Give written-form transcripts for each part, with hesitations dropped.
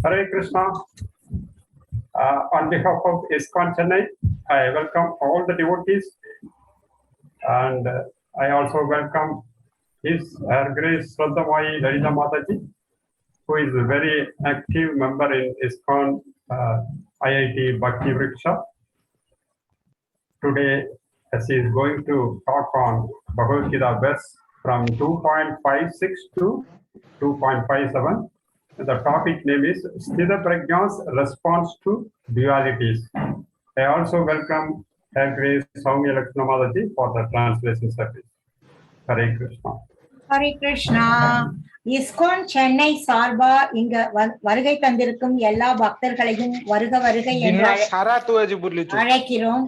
Hare Krishna. On behalf of ISKCON Chennai, I welcome all the devotees, and I also welcome Her Grace Shraddhamai Lalita Mataji, who is a very active member in ISKCON IIT Bhakti Vriksha. Today, she is going to talk on Bhagavad Gita verse from 2.56 to 2.57. The topic name is Sthita Prajna's response to dualities. I also welcome Her Grace Soumya Lakshmana for the translation service. Hare Krishna. Hare Krishna. ISKCON Chennai சார்பா இங்க வருகை தந்திருக்கும் எல்லா பக்தர்களையும் வருக வருகை என்று அழைக்கிறோம்.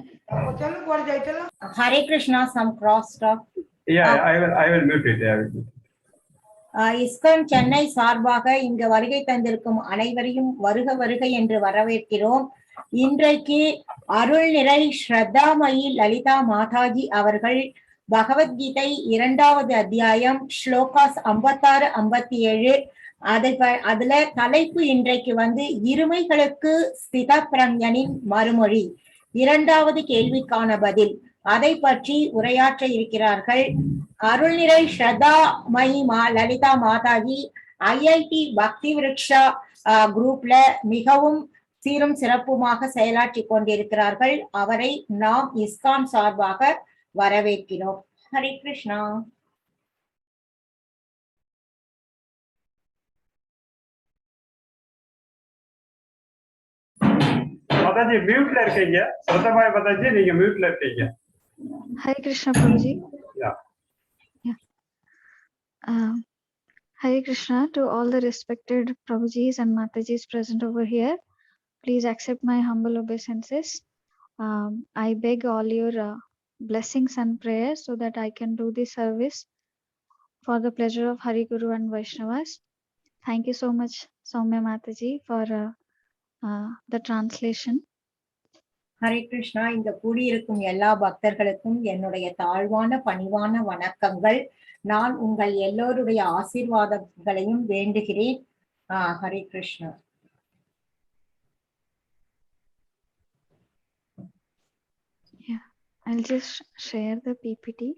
Hare Krishna, some cross talk. Yeah, I will mute it. ISKCON Chennai சார்பாக இங்க வருகை தந்திருக்கும் அனைவரையும் வருக வருகை என்று வரவேற்கிறோம். இன்றைக்கு அருள்நிறை ஸ்ரத்தாமயி லலிதா மாதாஜி அவர்கள் பகவத்கீதை 2வது அத்தியாயம் ஸ்லோகாஸ் 56, 57 அதுல தலைப்பு இன்றைக்கு இருமைகளுக்கு ஸ்தித பிரஞனின் மறுமொழி 2வது கேள்விக்கான பதில் அதை பற்றி உரையாற்ற இருக்கிறார்கள். அருள்நிறை ஸ்ரத்தாமயி லலிதா மாதாஜி ஐஐடி பக்தி விருக்ஷா குரூப்ல மிகவும் சீரும் சிறப்புமாக செயலாற்றி கொண்டிருக்கிறார்கள். அவரை நாம் இஸ்கான் சார்பாக வரவேற்கிறோம். ஹரே கிருஷ்ணா. மாதாஜி மியூட்ல இருக்கீங்க. சுத்தமாய் மாதாஜி நீங்க மியூட்ல இருக்கீங்க. Hare Krishna Prabhuji. Yeah. Hare Krishna to all the respected Prabhujis and Matajis present over here. Please accept my humble obeisances. I beg all your blessings and prayers so that I can do this service for the pleasure of Hari Guru and Vaishnavas. Thank you so much, Soumya Mataji, for the translation. Hare Krishna. இந்த கூடியிருக்கும் எல்லா பக்தர்களுக்கும் என்னுடைய தாழ்வான பணிவான வணக்கங்கள். நான் உங்கள் எல்லோருடைய ஆசீர்வாதங்களையும் வேண்டுகிறேன். Hare Krishna. Yeah, I'll just share the PPT.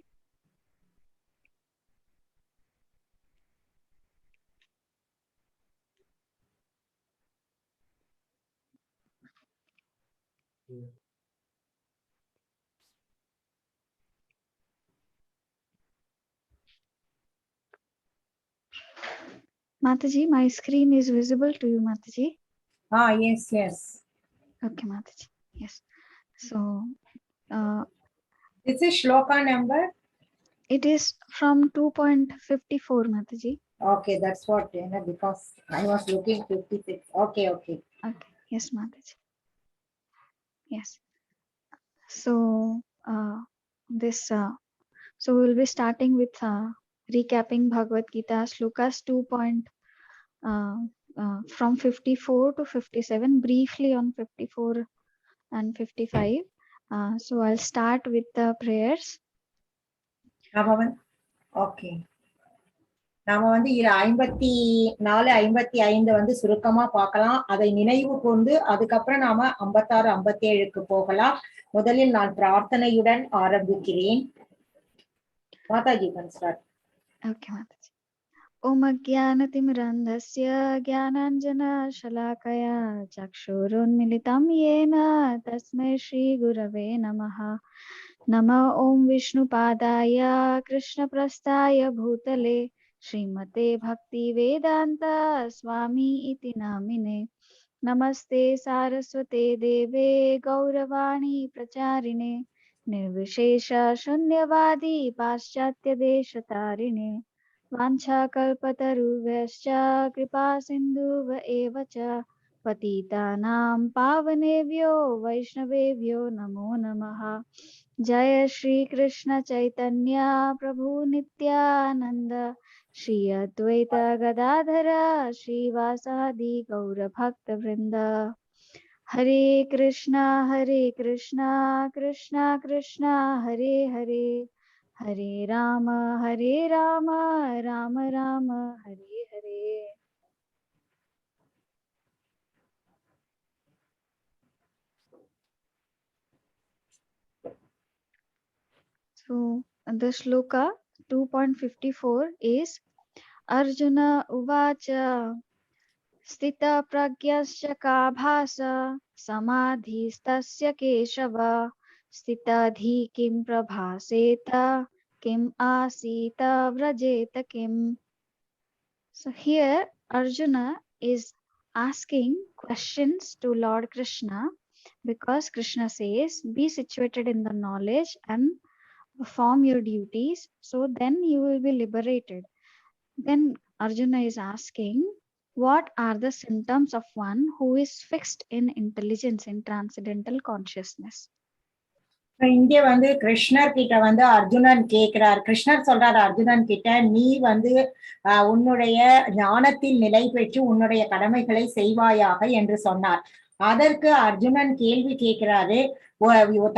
Mataji, my screen is visible to you, Mataji? Yes. Okay, Mataji. Yes. So, this is shloka number? It is from 2.54, Mataji. Okay, that's what, because I was looking 56. Okay. Okay, yes, Mataji. Yes. So, so we'll be starting with recapping Bhagavad Gita slokas from 54 to 57, briefly on 54 and 55. So I'll start with the prayers. Okay. நாம 54, 55 சுருக்கமா பார்க்கலாம். அதை நினைவு கொண்டு அதுக்கப்புறம் நாம 56, 57க்கு போகலாம். முதலில் நான் பிரார்த்தனையுடன் ஆரம்பிக்கிறேன். Mataji can start. Okay, Mataji. Om Ajnanatimrandhasya Jnananjana Shalakaya Chakshurunmilitam Yena Tasmai Shri Gurave Namaha. Nama Om Vishnupadaya Krishna Prasthaya Bhutale Srimate Bhakti Vedanta Swami Iti Namine Namaste Saraswate Deve Gauravani Pracharine Nirvishesha Shunyavadi Paschatya Deshatarine Vancha Kalpataruvescha Kripa Sindhuva Evacha Patitanam Pavanevyo Vaishnavevyo Namo Namaha Jaya Shri Krishna Chaitanya Prabhu Nityananda Shri Advaita Gadadhara Shri Vasadi Gaura Bhakta Vrinda Hare Krishna Krishna Krishna Hare Hare Hare Rama Rama Rama Hare Hare. So the shloka 2.54 is Arjuna Uvacha Stita pragyasya ka bhasa samadhistasya keshava stitadhi kim prabhaseta kim asita vrajeta kim. So here Arjuna is asking questions to Lord Krishna because Krishna says be situated in the knowledge and perform your duties so then you will be liberated. Then Arjuna is asking, what are the symptoms of one who is fixed in intelligence, in transcendental consciousness? இங்க கிருஷ்ணர் கிட்ட அர்ஜுனன் கேட்கிறார். கிருஷ்ணர் சொல்றார் அர்ஜுனன் கிட்ட, நீ உன்னுடைய ஞானத்தில் நிலை பெற்று உன்னுடைய கடமைகளை செய்வாயாக என்று சொன்னார். அதற்கு அர்ஜுனன் கேள்வி கேட்கிறாரு,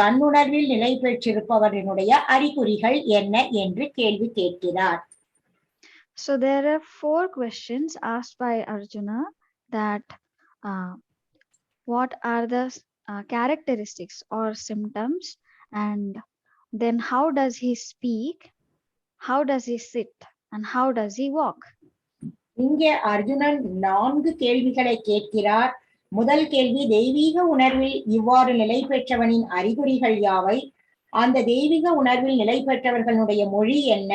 தன்னுணர்வில் நிலை பெற்றிருப்பவரினுடைய அறிகுறிகள் என்ன என்று கேள்வி கேட்கிறார். So there are 4 questions asked by Arjuna that what are the characteristics or symptoms, and then how does he speak, how does he sit, and how does he walk? இங்கே அர்ஜுனன் 4 கேள்விகளை கேட்கிறார். முதல் கேள்வி, தெய்வீக உணர்வில் இவ்வாறு நிலை பெற்றவனின் அறிகுறிகள் யாவை? அந்த தெய்வீக உணர்வில் நிலை பெற்றவர்களுடைய மொழி என்ன?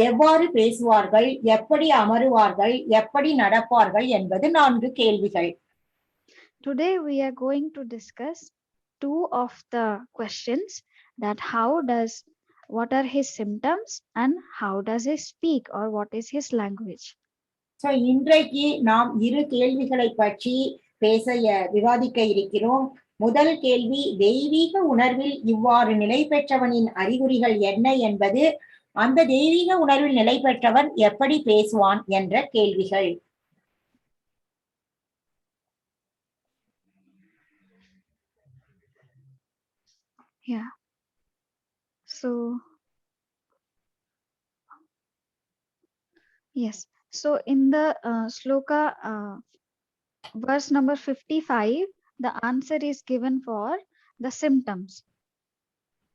எவ்வாறு பேசுவார்கள்? எப்படி அமருவார்கள்? எப்படி நடப்பார்கள் என்பது 4 கேள்விகள். Today we are going to discuss 2 of the questions, that what are his symptoms and how does he speak or what is his language. So இன்றைக்கு நாம் 2 கேள்விகளை பற்றி விவாதிக்க இருக்கிறோம். முதல் கேள்வி, தெய்வீக உணர்வில் இவ்வாறு நிலை பெற்றவனின் அறிகுறிகள் என்ன என்பது, அந்த தெய்வீக உணர்வில் நிலை பெற்றவன் எப்படி பேசுவான் என்ற கேள்விகள். Yeah. So yes. So in the shloka verse number 55, the answer is given for the symptoms.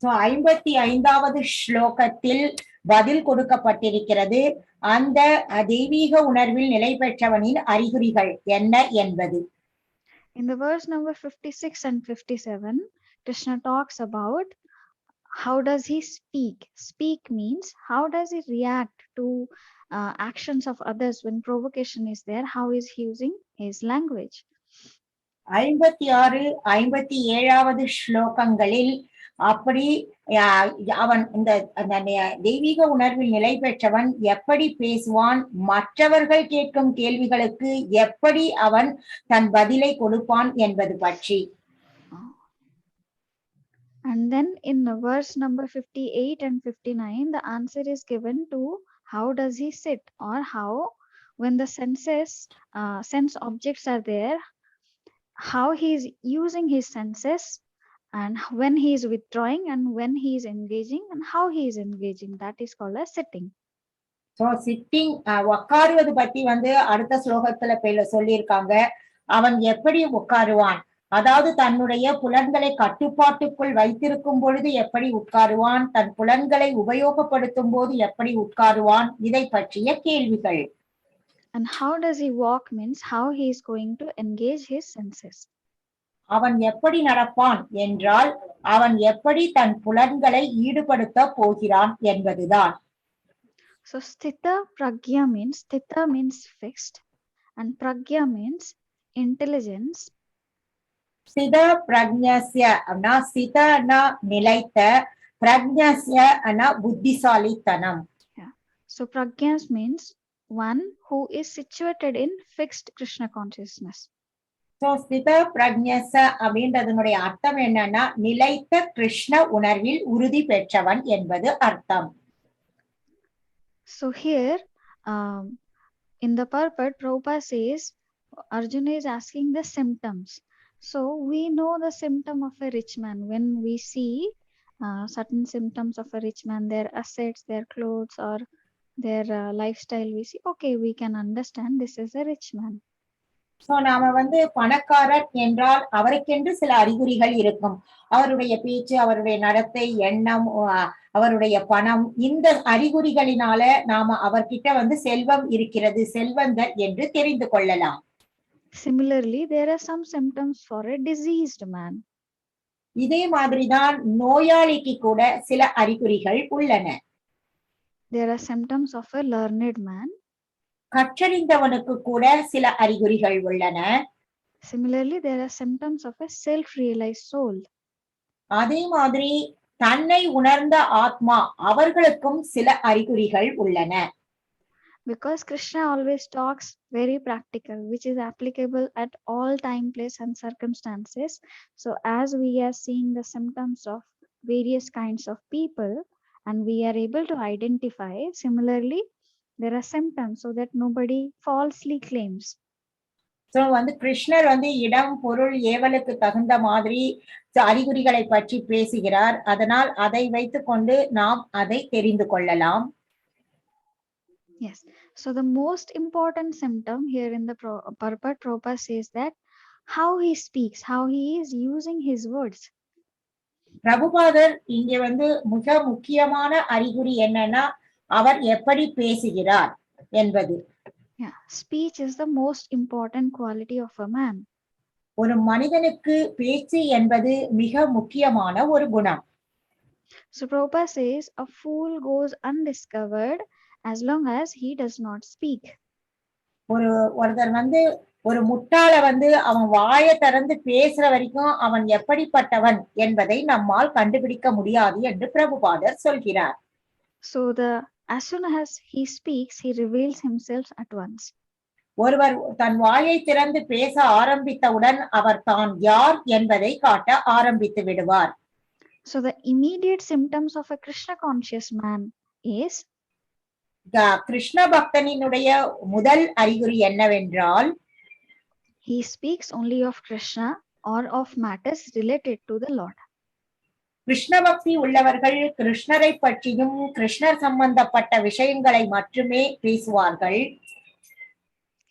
So 55வது ஸ்லோகத்தில் பதில் கொடுக்கப்பட்டிருக்கிறது, அந்த தெய்வீக உணர்வில் நிலை பெற்றவனின் அறிகுறிகள் என்ன என்பது. In the verse number 56 and 57, Krishna talks about how does he speak. Speak means how does he react to actions of others when provocation is there, how is he using his language. 56, 57வது ஸ்லோகங்களில் அப்படி அவன் இந்த தெய்வீக உணர்வில் நிலை பெற்றவன் எப்படி பேசுவான், மற்றவர்கள் கேட்கும் கேள்விகளுக்கு எப்படி அவன் தன் பதிலை கொடுப்பான் என்பது பற்றி. And then in verse number 58 and 59, the answer is given to how does he sit, or how when the sense objects are there, how he is using his senses, and when he is withdrawing and when he is engaging and how he is engaging. That is called as sitting. So sitting, உட்காருவது பத்தி அடுத்த ஸ்லோகத்துல சொல்லியிருக்காங்க. அவன் எப்படி உட்காருவான், அதாவது தன்னுடைய புலன்களை கட்டுப்பாட்டுக்குள் வைத்திருக்கும் பொழுது எப்படி உட்காருவான், தன் புலன்களை உபயோகப்படுத்தும் போது எப்படி உட்காருவான், இதை பற்றிய கேள்விகள். And how does he walk means how he is going to engage his senses. அவன் எப்படி நடப்பான் என்றால் அவன் எப்படி தன் புலன்களை ஈடுபடுத்த போகிறான் என்பதுதான். So sthita pragya means, sthita means fixed and pragya means intelligence. சித பிரக்ஞஸ்ய அப்படின்னா சிதனா நிலைத்த, பிரக்ஞஸ்ய அனா புத்திசாலித்தனம். So pragnyas means one who is situated in fixed Krishna consciousness. So ஸ்தித பிரக்ஞஸ அப்படின்றதனுடைய அர்த்தம் என்னன்னா நிலைத்த கிருஷ்ண உணர்வில் உறுதி பெற்றவன் என்பது அர்த்தம். So here in the purport, Prabhupada says Arjuna is asking the symptoms. So we know the symptom of a rich man when we see certain symptoms of a rich man, their assets, their clothes, or their lifestyle. We see, okay, we can understand this is a rich man. So நாம பணக்காரர் என்றால் அவருக்கென்று சில அறிகுறிகள் இருக்கும். அவருடைய பேச்சு, அவருடைய நடத்தை, எண்ணம், அவருடைய பணம், இந்த அறிகுறிகளினால நாம அவர்கிட்ட செல்வம் இருக்கிறது, செல்வந்தர் என்று தெரிந்து கொள்ளலாம். Similarly, there are some symptoms for a diseased man. இதே மாதிரிதான் நோயாளிக்கு கூட சில அறிகுறிகள் உள்ளன. There are symptoms of a learned man. கற்றறிந்தவனுக்கு கூட சில அறிகுறிகள் உள்ளன. Similarly, there are symptoms of a self-realized soul. அதே மாதிரி தன்னை உணர்ந்த ஆத்மா அவர்களுக்கும் சில அறிகுறிகள் உள்ளன. Because Krishna always talks very practical, which is applicable at all time, place, and circumstances. So as we are seeing the symptoms of various kinds of people and we are able to identify, similarly, there are symptoms so that nobody falsely claims. So கிருஷ்ணர் இடம், பொருள், ஏவலுக்கு தகுந்த மாதிரி அறிகுறிகளை பற்றி பேசுகிறார். அதனால் அதை வைத்துக்கொண்டு நாம் அதை தெரிந்து கொள்ளலாம். Yes. So the most important symptom here in the purport, Prabhupada says that how he speaks, how he is using his words. பிரபுபாதர் இங்கே மிக முக்கியமான அறிகுறி என்னன்னா அவர் எப்படி பேசுகிறார் என்பது. Yeah, speech is the most important quality of a man. ஒரு மனிதனுக்கு பேச்சு என்பது மிக முக்கியமான ஒரு குணம். So Prabhupada says a fool goes undiscovered as long as he does not speak. ஒருத்தர் ஒரு முட்டாள அவன் வாயை திறந்து பேசுற வரைக்கும் அவன் எப்படிப்பட்டவன் என்பதை நம்மால் கண்டுபிடிக்க முடியாது என்று பிரபுபாதர் சொல்கிறார். So as soon as he speaks, he reveals himself at once. ஒருவர் தன் வாயை திறந்து பேச ஆரம்பித்தவுடன் அவர் தான் யார் என்பதை காட்ட ஆரம்பித்து விடுவார். So the immediate symptoms of a Krishna conscious man is, Krishna பக்தனினுடைய முதல் அறிகுறி என்னவென்றால், he speaks only of Krishna or of matters related to the Lord. Krishna பக்தி உள்ளவர்கள் கிருஷ்ணரை பற்றியும் கிருஷ்ணர் சம்பந்தப்பட்ட விஷயங்களை மட்டுமே பேசுவார்கள்.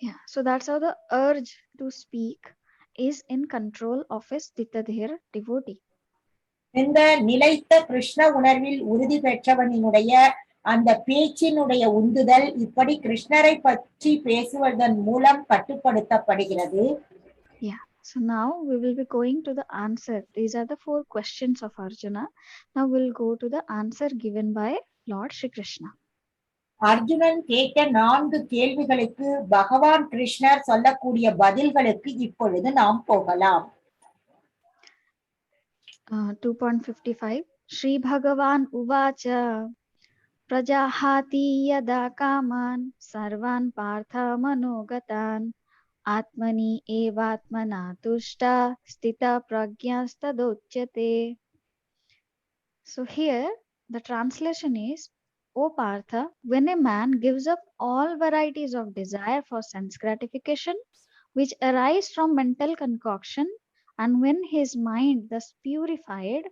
Yeah, so that's how the urge to speak is in control of a Stitadhir devotee. இந்த நிலைத்த கிருஷ்ண உணர்வில் உறுதி பெற்றவனினுடைய அந்த பேச்சினுடைய உந்துதல் இப்படி கிருஷ்ணரை பற்றி பேசுவதன் மூலம் கட்டுப்படுத்தப்படுகிறது. Yeah, so now we will be going to the answer. These are the 4 questions of Arjuna. Now we'll go to the answer given by Lord Shri Krishna. Arjunan கேட்ட 4 கேள்விகளுக்கு பகவான் கிருஷ்ணர் சொல்லக்கூடிய பதில்களுக்கு இப்பொழுது நாம் போகலாம். 2.55 Shri Bhagavan Uvacha Prajahati yada kaman sarvan partha manogatan atmani evatmana tushta stita pragyastadochyate. So here the translation is, O Partha, when a man gives up all varieties of desire for sense gratification which arise from mental concoction, and when his mind thus purified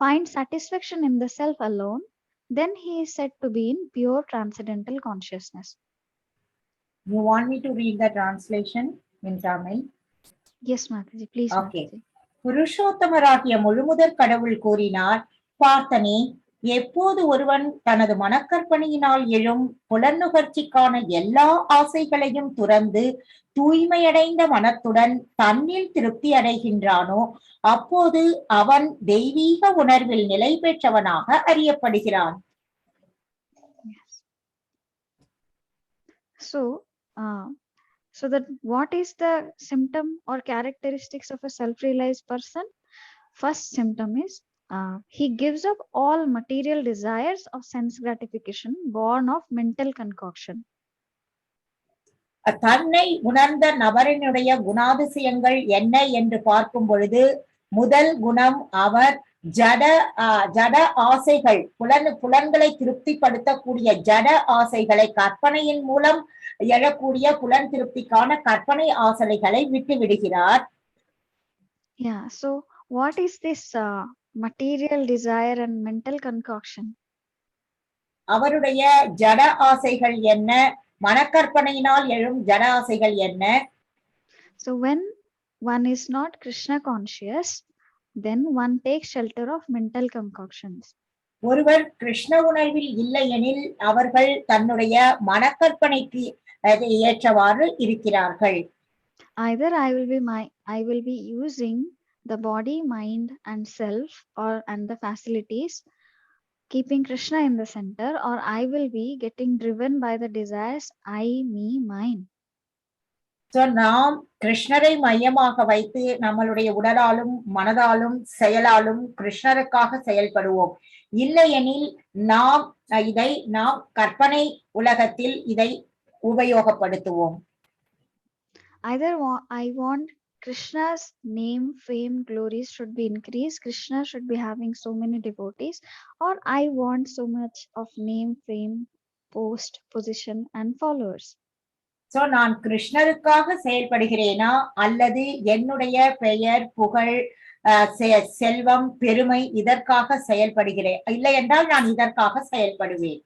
finds satisfaction in the self alone, then he is said to be in pure transcendental consciousness. You want me to read the translation in Tamil? Yes, Mataji, please. Okay. Mataji. புருஷோத்தமராகிய முழுமுதற் கடவுள் கூறினார், பார்த்தனே, எப்போது ஒருவன் தனது மனக்கற்பனையினால் எழும் புலனுகர்ச்சிக்கான எல்லா ஆசைகளையும் துறந்து தூய்மையடைந்த மனத்துடன் தன்னில் திருப்தி அடைகின்றானோ அப்போது அவன் தெய்வீக உணர்வில் நிலை பெற்றவனாக அறியப்படுகிறான். So So that what is the symptom or characteristics of a self-realized person? First symptom is he gives up all material desires of sense gratification born of mental concoction. தன்னை உணர்ந்த நபரினுடைய குணாதிசயங்கள் என்ன என்று பார்க்கும் பொழுது முதல் குணம் அவர் ஜட ஆசைகள் புலன்களை திருப்திப்படுத்தக்கூடிய ஜட ஆசைகளை கற்பனையின் மூலம் எழக்கூடிய புலன் திருப்திக்கான கற்பனை ஆசைகளை விட்டு விடுகிறார். Yeah, so what is this material desire and mental concoction? அவருடைய ஜட ஆசைகள் என்ன, மனக்கற்பனையினால் எழும் ஜட ஆசைகள் என்ன? So when one is not Krishna conscious, then one takes shelter of mental concoctions. ஒருவர் கிருஷ்ண உணர்வில் இல்லை எனில் அவர்கள் தன்னுடைய மனக்கற்பனைக்கு ஏற்றவாறு இருக்கிறார்கள். Either I will be using the body, mind and self and the facilities, keeping Krishna in the center, or I will be getting driven by the desires I, me, mine. So நாம் கிருஷ்ணரை மையமாக வைத்து நம்மளுடைய உடலாலும் மனதாலும் செயலாலும் கிருஷ்ணருக்காக செயல்படுவோம். இல்லையெனில் நாம் கற்பனை உலகத்தில் இதை உபயோகப்படுத்துவோம். Either I want Krishna's name, fame, glories should be increased. Krishna should be having so many devotees, or I want so much of name, fame, post, position and followers. So நான் கிருஷ்ணருக்காக செயல்படுகிறேனா அல்லது என்னுடைய பெயர், புகழ், செல்வம், பெருமை இதற்காக செயல்படுகிறேன், இல்லை என்றால் நான் இதற்காக செயல்படுவேன்.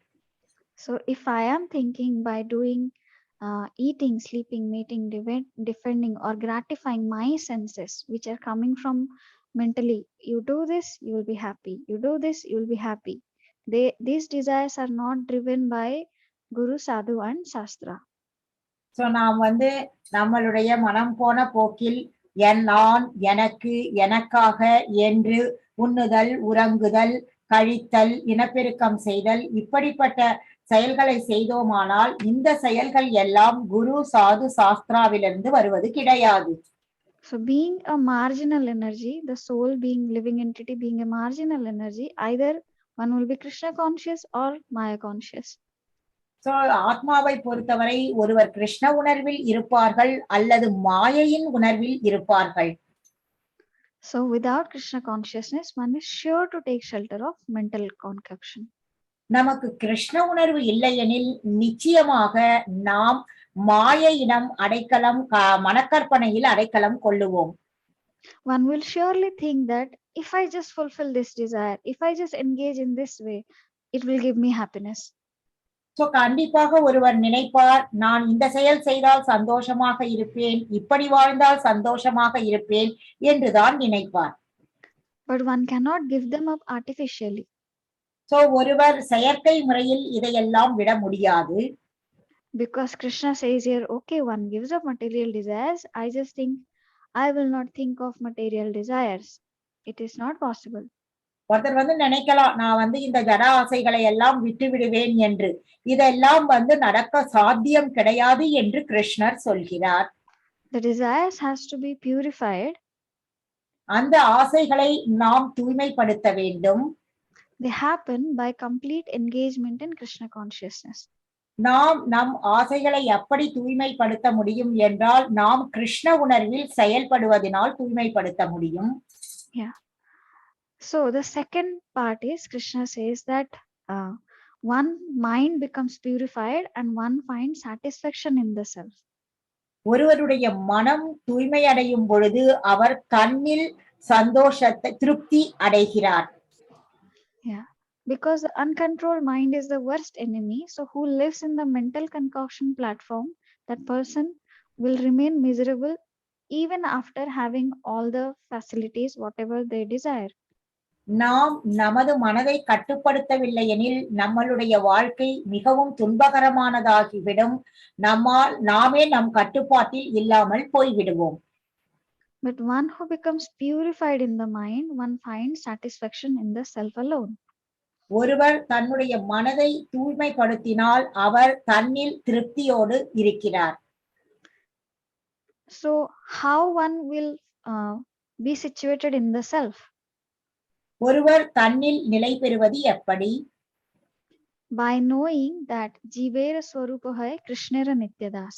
So if I am thinking by doing eating, sleeping, mating, defending or gratifying my senses which are coming from mentally, you do this you will be happy, you do this you will be happy, these desires are not driven by Guru, Sadhu and Shastra. So நாம் நம்மளுடைய மனம் போன போக்கில் நான், எனக்கு, எனக்காக என்று உண்ணுதல், உறங்குதல், கழித்தல், இனப்பெருக்கம் செய்தல் இப்படிப்பட்ட செயல்களை செய்தோமானால் இந்த செயல்கள் எல்லாம் குரு, சாது, சாஸ்திராவிலிருந்து வருவது கிடையாது. So being a marginal energy, the soul being living entity being a marginal energy, either one will be Krishna conscious or Maya conscious. So ஆத்மாவை பொறுத்தவரை ஒருவர் கிருஷ்ண உணர்வில் இருப்பார்கள் அல்லது மாயையின் உணர்வில் இருப்பார்கள். So without Krishna consciousness, one is sure to take shelter of mental concoction. நமக்கு கிருஷ்ண உணர்வு இல்லையெனில் நிச்சயமாக நாம் மாயையிடம் அடைக்கலம், மனக்கற்பனையில் அடைக்கலம் கொள்ளுவோம். One will surely think that if I just fulfill this desire, if I just engage in this way, it will give me happiness. So கண்டிப்பாக ஒருவர் நினைப்பார், நான் இந்த செயல் செய்தால் சந்தோஷமாக இருப்பேன், இப்படி வாழ்ந்தால் சந்தோஷமாக இருப்பேன் என்றுதான் நினைப்பார். But one cannot give them up artificially. So ஒருவர் செயற்கை முறையில் இதையெல்லாம் விட முடியாது. Because Krishna says here, okay, one gives up material desires. I just think I will not think of material desires. It is not possible. ஒருத்தர் நினைக்கலாம், நான் இந்த ஜட ஆசைகளை எல்லாம் விட்டு விடுவேன் என்று. இதெல்லாம் நடக்க சாத்தியம் கிடையாது என்று கிருஷ்ணர் சொல்கிறார். The desires has to be purified. அந்த ஆசைகளை நாம் தூய்மைப்படுத்த வேண்டும். They happen by complete engagement in Krishna consciousness. நாம் நம் ஆசைகளை எப்படி தூய்மைப்படுத்த முடியும் என்றால் நாம் கிருஷ்ண உணர்வில் செயல்படுவதனால் தூய்மைப்படுத்த முடியும். Yeah. So the second part is Krishna says that one mind becomes purified and one finds satisfaction in the self. ஒருவருடைய மனம் தூய்மை அடையும் பொழுது அவர் தன்னில் சந்தோஷத்தை, திருப்தி அடைகிறார். Yeah, because the uncontrolled mind is the worst enemy. So who lives in the mental concoction platform, that person will remain miserable even after having all the facilities, whatever they desire. நாம் நமது மனதை கட்டுப்படுத்தவில்லை எனில் நம்மளுடைய வாழ்க்கை மிகவும் துன்பகரமானதாகிவிடும். நாமே நம் கட்டுப்பாட்டில் இல்லாமல் போய்விடுவோம். But one who becomes purified in the mind, one finds satisfaction in the self alone. ஒருவர் தன்னுடைய மனதை தூய்மைப்படுத்தினால் அவர் தன்னில் திருப்தியோடு இருக்கிறார். So how one will be situated in the self? ஒருவர் தன்னில் நிலை பெறுவது எப்படி? By knowing that Jivera Swarupaha Krishnera Nityadas.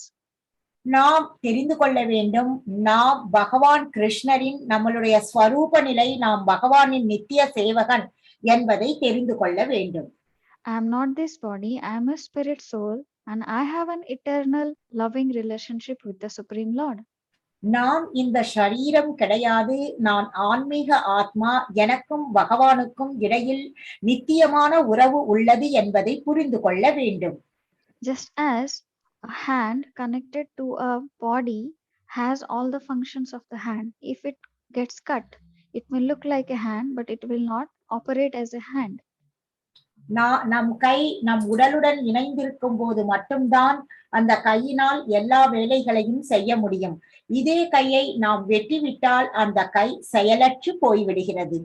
நாம் தெரிந்து கொள்ள வேண்டும், நாம் பகவான் கிருஷ்ணரின் நம்மளுடைய ஸ்வரூப நிலை, நாம் பகவானின் நித்திய சேவகன் என்பதை தெரிந்து கொள்ள வேண்டும். I am not this body, I am a spirit soul and I have an eternal loving relationship with the Supreme Lord. நான் இந்த ஷரீரம் கிடையாது, நான் ஆன்மீக ஆத்மா, எனக்கும் பகவானுக்கும் இடையில் நித்தியமான உறவு உள்ளது என்பதை புரிந்து கொள்ள வேண்டும். Just as a hand connected to a body has all the functions of the hand. If it gets cut, it may look like a hand, but it will not operate as a hand. நம் கை நம் உடலுடன் இணைந்திருக்கும் போது மட்டும்தான் அந்த கையினால் எல்லா வேலைகளையும் செய்ய முடியும். இதே கையை நாம் வெட்டிவிட்டால் அந்த கை செயலற்று போய்விடுகிறது.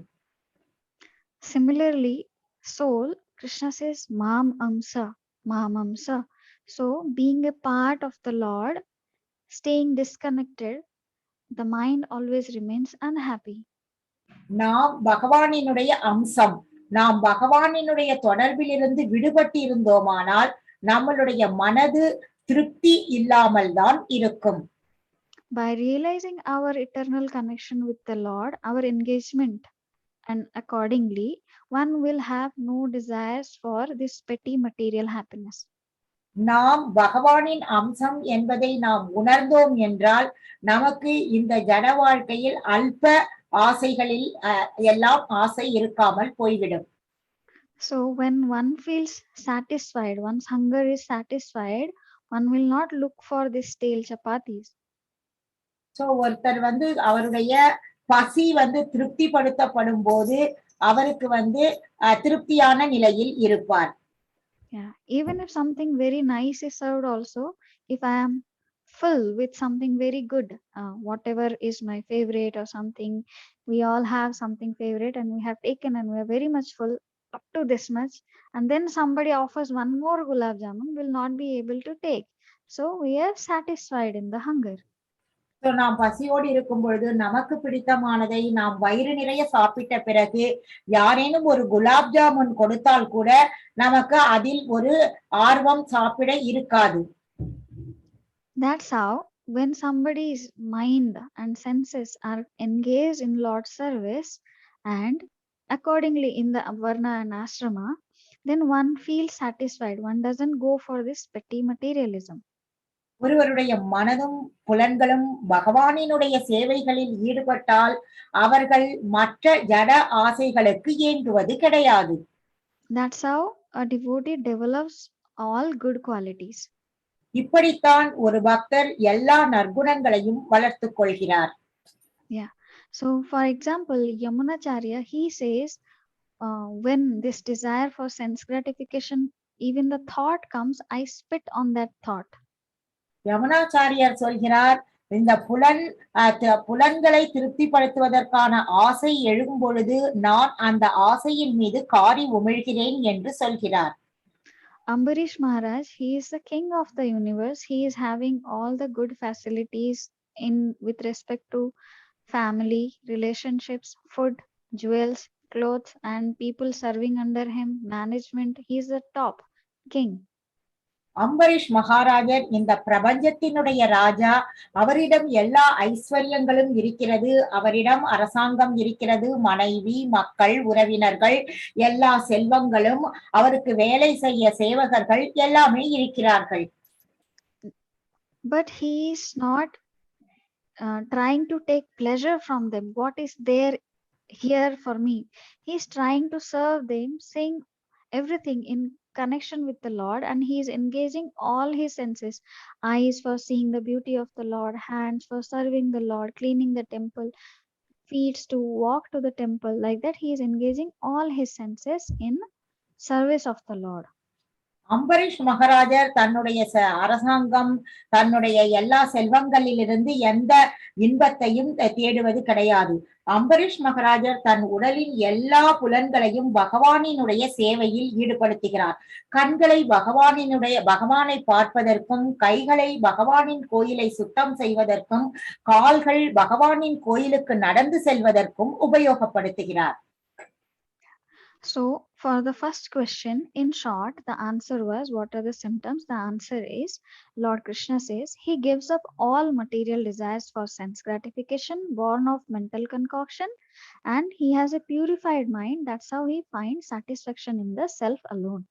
Similarly, soul, Krishna says, Mam Amsa, Mam Amsa. So, being a part of the Lord, staying disconnected, the mind always remains unhappy. நாம் பகவானினுடைய அம்சம், நாம் பகவானினுடைய தொடர்பிலிருந்து விடுபட்டு இருந்தோமானால் நம்மளுடைய மனது திருப்தி இல்லாமல் தான் இருக்கும். By realizing our eternal connection with the Lord, our engagement, and accordingly, one will have no desires for this petty material happiness. நாம் பகவானின் அம்சம் என்பதை நாம் உணர்ந்தோம் என்றால் நமக்கு இந்த ஜட வாழ்க்கையில் அல்ப ஆசைகளில் எல்லாம் ஆசை இருக்காமல் போய்விடும். So when one feels satisfied, one's hunger is satisfied, one will not look for this stale chapatis. So ஒருத்தர் அவருடைய பசி திருப்திப்படுத்தப்படும் போது அவருக்கு திருப்தியான நிலையில் இருப்பார். Yeah, even if something very nice is served also, if I am full with something very good, whatever is my favorite or something, we all have something favorite and we have taken and we are very much full up to this much, and then somebody offers one more gulab jamun, will not be able to take. So we are satisfied in the hunger. So நாம் பசியோடு இருக்கும் பொழுது நமக்கு பிடித்தமானதை நாம் வயிறு நிறைய சாப்பிட்ட பிறகு யாரேனும் ஒரு குலாப் ஜாமுன் கொடுத்தால் கூட நமக்கு அதில் ஒரு ஆர்வம் சாப்பிட இருக்காது. That's how when somebody's mind and senses are engaged in Lord's service and accordingly in the varna and ashrama, then one feels satisfied. One doesn't go for this petty materialism. ஒருவருடைய மனதும் புலன்களும் பகவானினுடைய சேவைகளில் ஈடுபட்டால் அவர்கள் மற்ற ஜட ஆசைகளுக்கு ஏங்குவது கிடையாது. That's how a devotee develops all good qualities. இப்படித்தான் ஒரு பக்தர் எல்லா நற்குணங்களையும் வளர்த்துக் கொள்கிறார். Yeah. So for example, Yamunacharya, he says, when this desire for sense gratification, even the thought comes, I spit on that thought. Yamunacharyar சொல்கிறார், இந்த புலன்களை திருப்திப்படுத்துவதற்கான ஆசை எழும் பொழுது நான் அந்த ஆசையின் மீது காரி உமிழ்கிறேன் என்று சொல்கிறார். Ambarish Maharaj, he is the king of the universe. He is having all the good facilities with respect to family, relationships, food, jewels, clothes, and people serving under him, management. He is the top king. Ambareesh மகாராஜர் இந்த பிரபஞ்சத்தினுடைய ராஜா. அவரிடம் எல்லா ஐஸ்வர்யங்களும் இருக்கிறது, அவரிடம் அரசாங்கம் இருக்கிறது, மனைவி, மக்கள், உறவினர்கள், எல்லா செல்வங்களும், அவருக்கு வேலை செய்ய சேவகர்கள் எல்லாமே இருக்கிறார்கள். But he is not trying to take pleasure from them. What is there here for me? He is trying to serve them, saying everything in connection with the Lord, and he is engaging all his senses. Eyes for seeing the beauty of the Lord, hands for serving the Lord, cleaning the temple, feet to walk to the temple. Like that, he is engaging all his senses in service of the Lord. Ambareesh மகாராஜர் தன்னுடைய அரசாங்கம், தன்னுடைய எல்லா செல்வங்களிலிருந்து எந்த இன்பத்தையும் தேடுவது கிடையாது. அம்பரீஷ் மகாராஜர் தன் உடலின் எல்லா புலன்களையும் பகவானினுடைய சேவையில் ஈடுபடுத்துகிறார். கண்களை பகவானை பார்ப்பதற்கும், கைகளை பகவானின் கோயிலை சுத்தம் செய்வதற்கும், கால்கள் பகவானின் கோயிலுக்கு நடந்து செல்வதற்கும் உபயோகப்படுத்துகிறார். So for the first question, in short, the answer was, what are the symptoms? The answer is, Lord Krishna says, he gives up all material desires for sense gratification, born of mental concoction, and he has a purified mind. That's how he finds satisfaction in the self alone.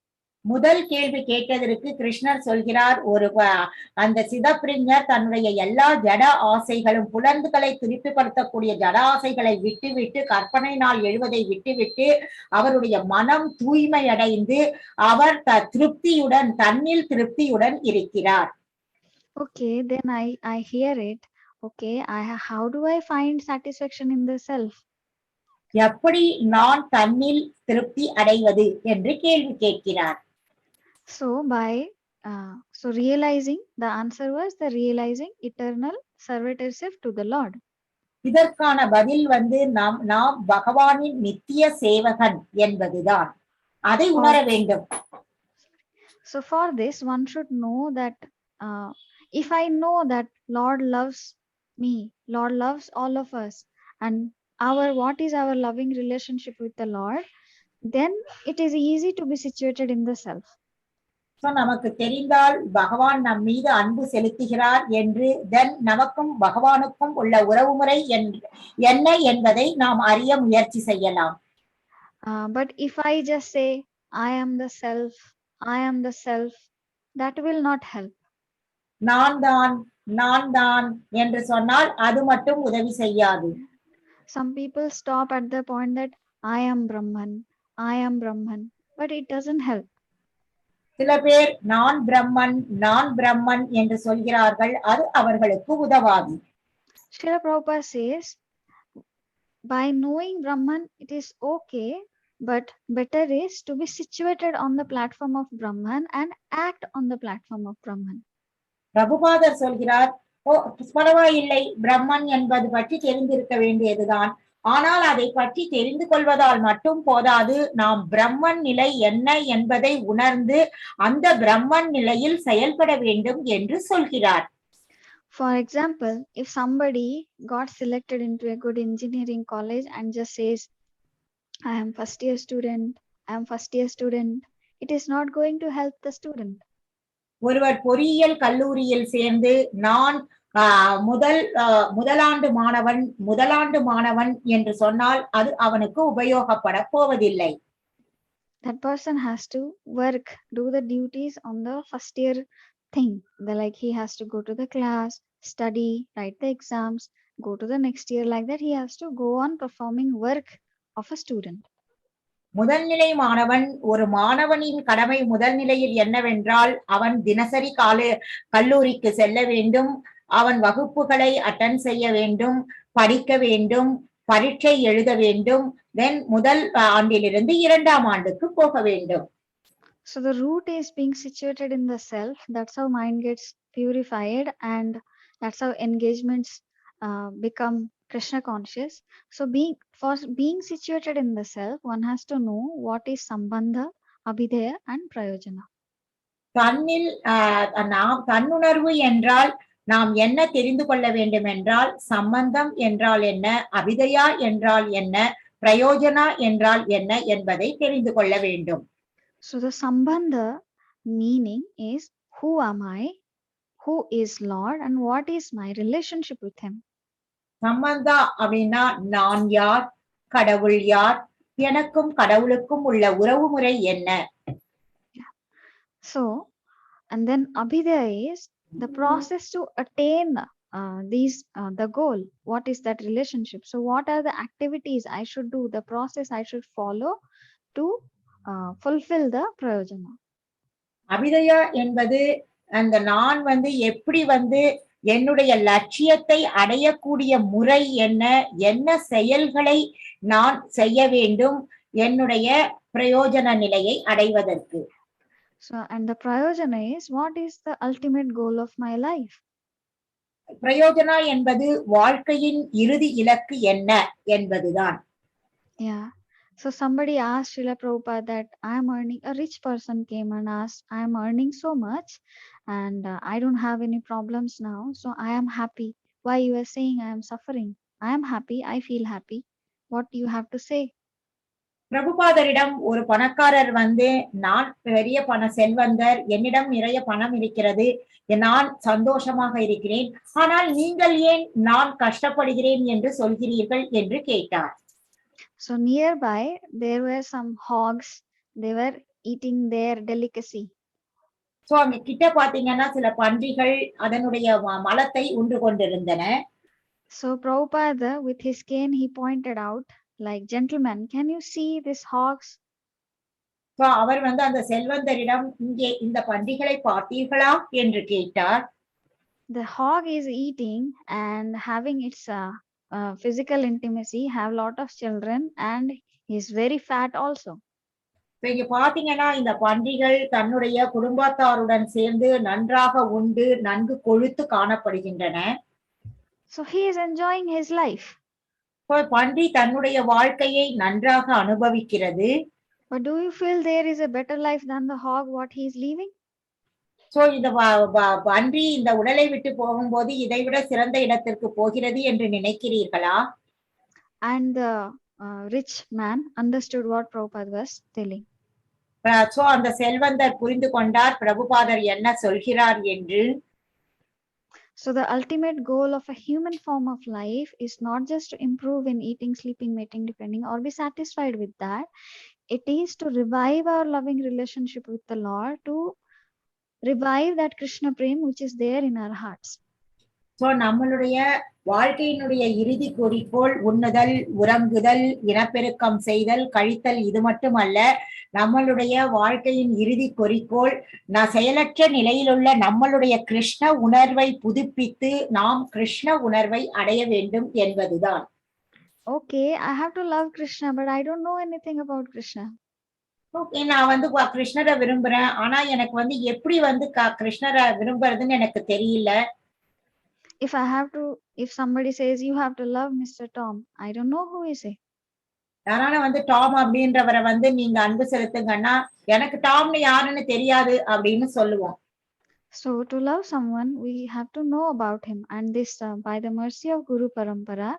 முதல் கேள்வி கேட்டதற்கு கிருஷ்ணர் சொல்கிறார், அந்த சிதப்பிரஞர் தன்னுடைய எல்லா ஜட ஆசைகளும், புலன்களை திருப்திப்படுத்தக்கூடிய ஜட ஆசைகளை விட்டுவிட்டு, கற்பனையினால் எழுவதை விட்டுவிட்டு, அவருடைய மனம் தூய்மை அடைந்து அவர் திருப்தியுடன், தன்னில் திருப்தியுடன் இருக்கிறார். Okay, then I hear it. Okay, how do I find satisfaction in the self? எப்படி நான் தன்னில் திருப்தி அடைவது என்று கேள்வி கேட்கிறார். So by realizing, the answer was the realizing eternal servitorship to the Lord. இதற்கான பதில் நாம் பகவானின் நித்திய சேவகன் என்பதுதான். அதை உணர வேண்டும். So for this one should know that if I know that Lord loves me, Lord loves all of us, and what is our loving relationship with the Lord, then it is easy to be situated in the self. நமக்கு தெரிந்தால் பகவான் நம் மீது அன்பு செலுத்துகிறார் என்று, தென் நமக்கும் பகவானுக்கும் உள்ள உறவுமுறை என்ன என்பதை நாம் அறிய முயற்சி செய்யலாம். But if I just say I am the self, that will not help. நான் தான் என்று சொன்னால் அது மட்டும் உதவி செய்யாது. Some people stop at the point that I am Brahman, but it doesn't help. சில பேர் நான் பிரம்மன் என்று சொல்கிறார்கள், அது அவர்களுக்கு உதவாது. Srila Prabhupada says, by knowing Brahman it is okay, but better is to be situated on the platform of Brahman and act on the platform of Brahman. பிரபுபாதர் சொல்கிறார், பரவாயில்லை, பிரம்மன் என்பது பற்றி தெரிந்திருக்க வேண்டியதுதான், ஆனால் அதை பற்றி தெரிந்து கொள்வதால் மட்டும் போதாது, நாம் பிரம்மன் நிலை என்ன என்பதை உணர்ந்து அந்த பிரம்மன் நிலையில் செயல்பட வேண்டும் என்று சொல்கிறார். For example, if somebody got selected into a good engineering college and just says, I am first year student, it is not going to help the student. ஒருவர் பொறியியல் கல்லூரியில் சேர்ந்து நான் முதலாண்டு மாணவன் என்று சொன்னால் அது அவனுக்கு உபயோகப்பட போவதில்லை. That person has to do the duties on the first year thing. Like he has to go to the class, study, write the exams, go to the next year. Like that, he has to go on performing work of a student. முதல்நிலை மாணவன், ஒரு மாணவனின் கடமை முதல் நிலையில் என்னவென்றால், அவன் தினசரி கல்லூரிக்கு செல்ல வேண்டும், அவன் வகுப்புகளை அட்டெண்ட் செய்ய வேண்டும், படிக்க வேண்டும், பரீட்சை எழுத வேண்டும், தென் முதல் ஆண்டிலிருந்து இரண்டாம் ஆண்டுக்கு போக வேண்டும். So the root is being situated in the self. That's how mind gets purified, and that's how engagements become Krishna conscious. So being situated in the self, one has to know what is sambandha, abhidheya and prayojana. தன்னுணர்வு என்றால் நாம் என்ன தெரிந்து கொள்ள வேண்டும் என்றால், சம்பந்தம் என்றால் என்ன, அபிதயா என்றால் என்ன, பிரயோஜனா என்றால் என்ன என்பதை தெரிந்து கொள்ள வேண்டும். So the sambandha meaning is, who am I, who is Lord, and what is my relationship with him. சம்பந்தா அப்படின்னா நான் யார், கடவுள் யார், எனக்கும் கடவுளுக்கும் உள்ள உறவுமுறை என்ன. So, and then abhidheya is the process to attain the goal. What is that relationship? So what are the activities I should do, the process I should follow to fulfill the prayojana. அபிதயா என்பது அந்த நான் எப்படி என்னுடைய லட்சியத்தை அடையக்கூடிய முறை என்ன செயல்களை நான் செய்ய வேண்டும் என்னுடைய பிரயோஜன நிலையை அடைவதற்கு. So, and the prayojana is, what is the ultimate goal of my life? பிரயோஜனா என்பது வாழ்க்கையின் இறுதி இலக்கு என்ன என்பதுதான். Yeah. So somebody asked Srila Prabhupada that I am earning, a rich person came and asked, I am earning so much and I don't have any problems now. So I am happy. Why you are saying I am suffering? I am happy. I feel happy. What do you have to say? பிரபுபாதரிடம் ஒரு பணக்காரர் வந்து, நான் பெரிய செல்வந்தர், என்னிடம் நிறைய பணம் இருக்கிறது, நான் சந்தோஷமாக இருக்கிறேன், ஆனால் நீங்கள் ஏன் நான் கஷ்டப்படுகிறேன் என்று சொல்கிறீர்கள் என்று கேட்டார். So nearby there were some hogs. They were eating their delicacy. So அங்க கிட்ட பாத்தீங்கன்னா சில பன்றிகள் அதனுடைய மலத்தை உண்டு கொண்டிருந்தன. So Prabhupada with his cane he pointed out, like, gentlemen, can you see this hogs? So அவர் வந்து அந்த செல்வந்தரிடம், இங்கே இந்த பன்றிகளை பார்த்தீர்களா என்று கேட்டார். The hog is eating and having its physical intimacy, have lot of children, and is very fat also. இங்க பாத்தீங்கன்னா இந்த பன்றிகள் தன்னுடைய குடும்பத்தாருடன் சேர்ந்து நன்றாக உண்டு நன்கு கொழுத்து காணப்படுகின்றன. So he is enjoying his life. பன்றி தன்னுடைய வாழ்க்கையை நன்றாக அனுபவிக்கிறது. But do you feel there is a better life than the hog what he is living? So இந்த பன்றி இந்த உடலை விட்டு போகும்போது இதைவிட சிறந்த இடத்திற்கு போகிறது என்று நினைக்கிறீர்களா? And the rich man understood what Prabhupada was telling. So அந்த செல்வந்தர் புரிந்து கொண்டார் பிரபுபாதர் என்ன சொல்கிறார் என்று. So the ultimate goal of a human form of life is not just to improve in eating, sleeping, mating, depending, or be satisfied with that. It is to revive our loving relationship with the Lord, to revive that Krishna Prem which is there in our hearts. So நம்மளுடைய வாழ்க்கையினுடைய இறுதி குறிக்கோள் உண்ணுதல், உறங்குதல், இனப்பெருக்கம் செய்தல், கழித்தல் இது மட்டுமல்ல. நம்மளுடைய வாழ்க்கையின் இறுதி குறிக்கோள் செயலற்ற நிலையிலுள்ள நம்மளுடைய கிருஷ்ண உணர்வை புதுப்பித்து நாம் கிருஷ்ண உணர்வை அடைய வேண்டும் என்பதுதான். Okay, I have to love Krishna, but I don't know anything about Krishna. Okay, நான் வந்து கிருஷ்ணரை விரும்புறேன், ஆனா எனக்கு வந்து எப்படி வந்து கிருஷ்ணரை விரும்புறதுன்னு எனக்கு தெரியல. If somebody says you have to love Mr. Tom, I don't know who is he. யாரான வந்து டாம் அப்படின்றவரை வந்து நீங்க அன்பு செலுத்துங்கன்னா, எனக்கு டாம்னு யாருன்னு தெரியாது அப்படின்னு சொல்லுவோம். So to love someone, we have to know about him, and this by the mercy of Guru Parampara,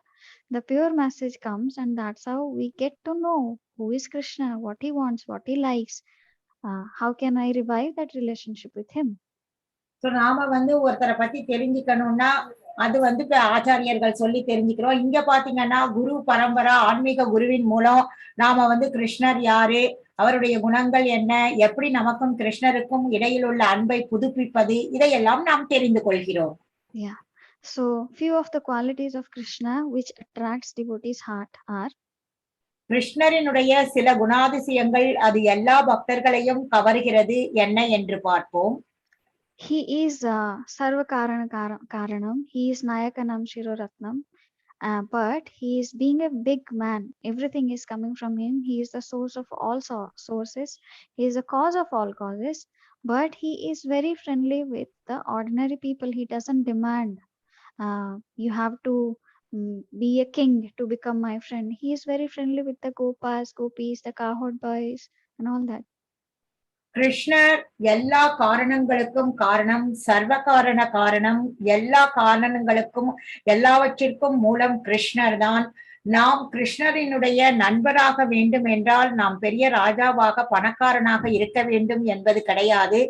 the pure message comes, and that's how we get to know who is Krishna, what he wants, what he likes. How can I revive that relationship with him? So நாம வந்து ஒருத்தரை பத்தி தெரிஞ்சுக்கணும்னா அது வந்து ஆச்சாரியர்கள் சொல்லி தெரிஞ்சுக்கிறோம். இங்க பாத்தீங்கன்னா குரு பரம்பரா ஆன்மீக குருவின் மூலம் நாம வந்து கிருஷ்ணர் யாரு, அவருடைய குணங்கள் என்ன, எப்படி நமக்கும் கிருஷ்ணருக்கும் இடையில் உள்ள அன்பை புதுப்பிப்பது, இதையெல்லாம் நாம் தெரிந்து கொள்கிறோம். Yeah. So few of the qualities of Krishna which attracts devotees' heart are, கிருஷ்ணரினுடைய சில குணாதிசயங்கள் அது எல்லா பக்தர்களையும் கவர்கிறது என்ன என்று பார்ப்போம். He is Sarva Karanam. He is Nayakanam Shiroratnam. But he is being a big man. Everything is coming from him. He is the source of all sources. He is the cause of all causes. But he is very friendly with the ordinary people. He doesn't demand, you have to be a king to become my friend. He is very friendly with the gopas, gopis, the cowherd boys and all that. கிருஷ்ணர் எல்லா காரணங்களுக்கும் காரணம், சர்வ காரண காரணம், எல்லா காரணங்களுக்கும் எல்லாவற்றிற்கும் மூலம் கிருஷ்ணர் தான். நாம் கிருஷ்ணரினுடைய நண்பராக வேண்டும் என்றால் நாம் பெரிய ராஜாவாக பணக்காரனாக இருக்க வேண்டும் என்பது கிடையாது.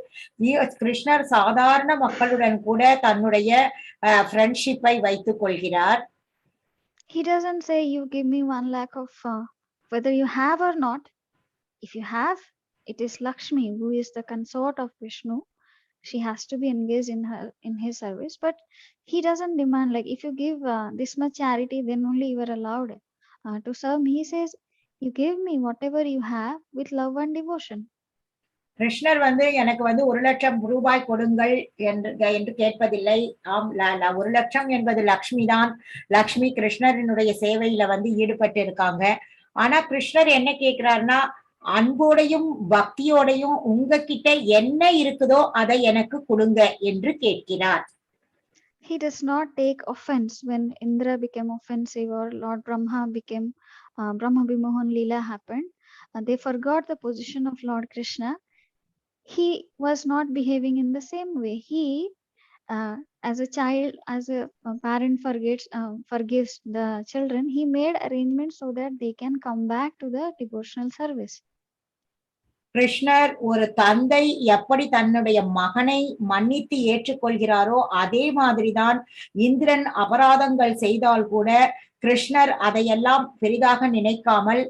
கிருஷ்ணர் சாதாரண மக்களுடன் கூட தன்னுடைய ஃப்ரெண்ட்ஷிப்பை வைத்துக் கொள்கிறார். He doesn't say you give me 1 lakh of whether you have or not. If you have, it is Lakshmi who is the consort of Vishnu. She has to be engaged in his service. But he doesn't demand, like, if you give this much charity, then only you are allowed to serve me. He says, you give me whatever you have with love and devotion. கிருஷ்ணர் வந்து எனக்கு வந்து 1 லட்சம் ரூபாய் கொடுங்கள் என்று கேட்பதில்லை. 1 லட்சம் என்பது லக்ஷ்மி தான். லக்ஷ்மி கிருஷ்ணரினுடைய சேவையில வந்து ஈடுபட்டு இருக்காங்க. ஆனா கிருஷ்ணர் என்ன கேட்கிறாருன்னா, அன்போடையும் பக்தியோடையும் உங்ககிட்ட என்ன இருக்குதோ அதை எனக்கு கொடுங்க என்று கேட்கிறார். He does not take offense when Indra became offensive or Lord Brahma became Brahma Bimohan Leela happened. They forgot the position of Lord Krishna. He was not behaving in the same way. He, as a child, as a parent forgives the children, he made arrangements so that they can come back to the devotional service. கிருஷ்ணர் ஒரு தந்தை எப்படி தன்னுடைய மகனை மன்னித்து ஏற்றுக்கொள்கிறாரோ அதே மாதிரிதான் இந்திரன் அபராதங்கள் செய்தால் கூட கிருஷ்ணர் அதையெல்லாம் பெரிதாக நினைக்காமல்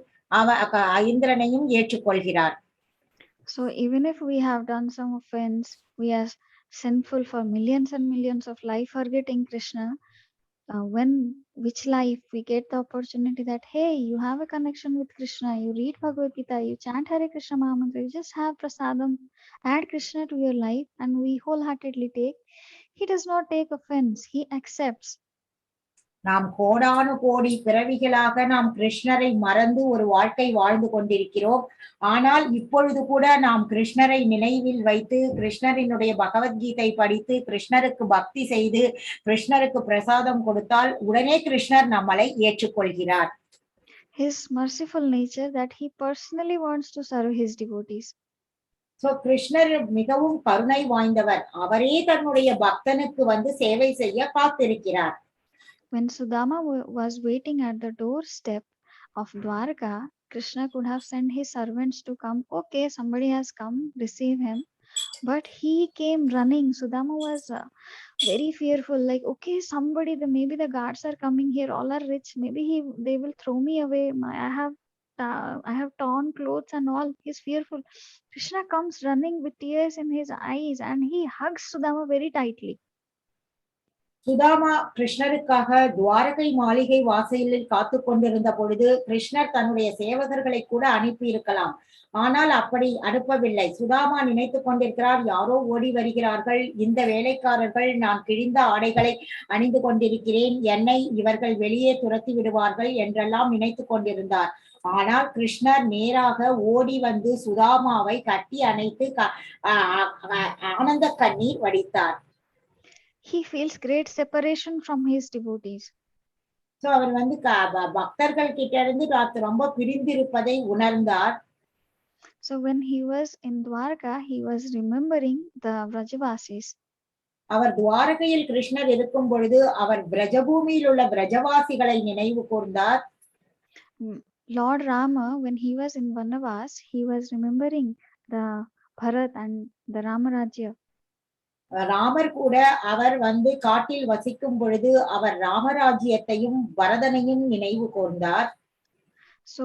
இந்திரனையும் ஏற்றுக்கொள்கிறார். So even if we have done some offense, we are sinful for millions and millions of life forgetting Krishna. Which life we get the opportunity that, hey, you have a connection with Krishna, you read Bhagavad Gita, you chant Hare Krishna Mahamantra, you just have prasadam, add Krishna to your life, and we wholeheartedly take. He does not take offense, he accepts. நாம் கோடானு கோடி பிறவிகளாக நாம் கிருஷ்ணரை மறந்து ஒரு வாழ்க்கை வாழ்ந்து கொண்டிருக்கிறோம். ஆனால் இப்பொழுது கூட நாம் கிருஷ்ணரை நினைவில் வைத்து கிருஷ்ணரினுடைய பகவத்கீதை படித்து கிருஷ்ணருக்கு பக்தி செய்து கிருஷ்ணருக்கு பிரசாதம் கொடுத்தால் உடனே கிருஷ்ணர் நம்மளை ஏற்றுக்கொள்கிறார். His merciful nature that he personally wants to serve his devotees. So கிருஷ்ணர் மிகவும் கருணை வாய்ந்தவர். அவரே தன்னுடைய பக்தனுக்கு சேவை செய்ய காத்திருக்கிறார். When Sudama was waiting at the doorstep of Dwarka, Krishna could have sent his servants to come. Okay, somebody has come, receive him. But he came running. Sudama was very fearful. Like, okay, somebody, maybe the guards are coming here. All are rich. Maybe they will throw me away. I have torn clothes and all. He's fearful. Krishna comes running with tears in his eyes and he hugs Sudama very tightly. Sudama கிருஷ்ணருக்காக Dwarka மாளிகை வாசலில் காத்து கொண்டிருந்த பொழுது கிருஷ்ணர் தன்னுடைய சேவகர்களை கூட அனுப்பி இருக்கலாம். ஆனால் அப்படி அனுப்பவில்லை. சுதாமா நினைத்துக் கொண்டிருக்கிறார், யாரோ ஓடி வருகிறார்கள், இந்த வேலைக்காரர்கள் நான் கிழிந்த ஆடைகளை அணிந்து கொண்டிருக்கிறேன், என்னை இவர்கள் வெளியே துரத்தி விடுவார்கள் என்றெல்லாம் நினைத்துக் கொண்டிருந்தார். ஆனால் கிருஷ்ணர் நேராக ஓடி வந்து சுதாமாவை கட்டி அணைத்து ஆனந்த கண்ணீர் வடித்தார். He feels great separation from his devotees. So அவர் பக்தர்கள் கிட்ட இருந்து ரொம்ப பிரிந்திருப்பதை உணர்ந்தார். So when he was in Dwarka, he was remembering the Vrajavasis. அவர் துவாரகையில் கிருஷ்ணர் இருக்கும் பொழுது அவர் பிரஜபூமியில் உள்ள பிரஜவாசிகளை நினைவு கூர்ந்தார். Lord Rama, when he was in Vanavas, he was remembering the Bharat and the Ramarajya. Ramar கூட அவர் காட்டில் வசிக்கும் பொழுது அவர் ராமராஜ்யத்தையும் பரதனையும் நினைவு கூர்ந்தார். So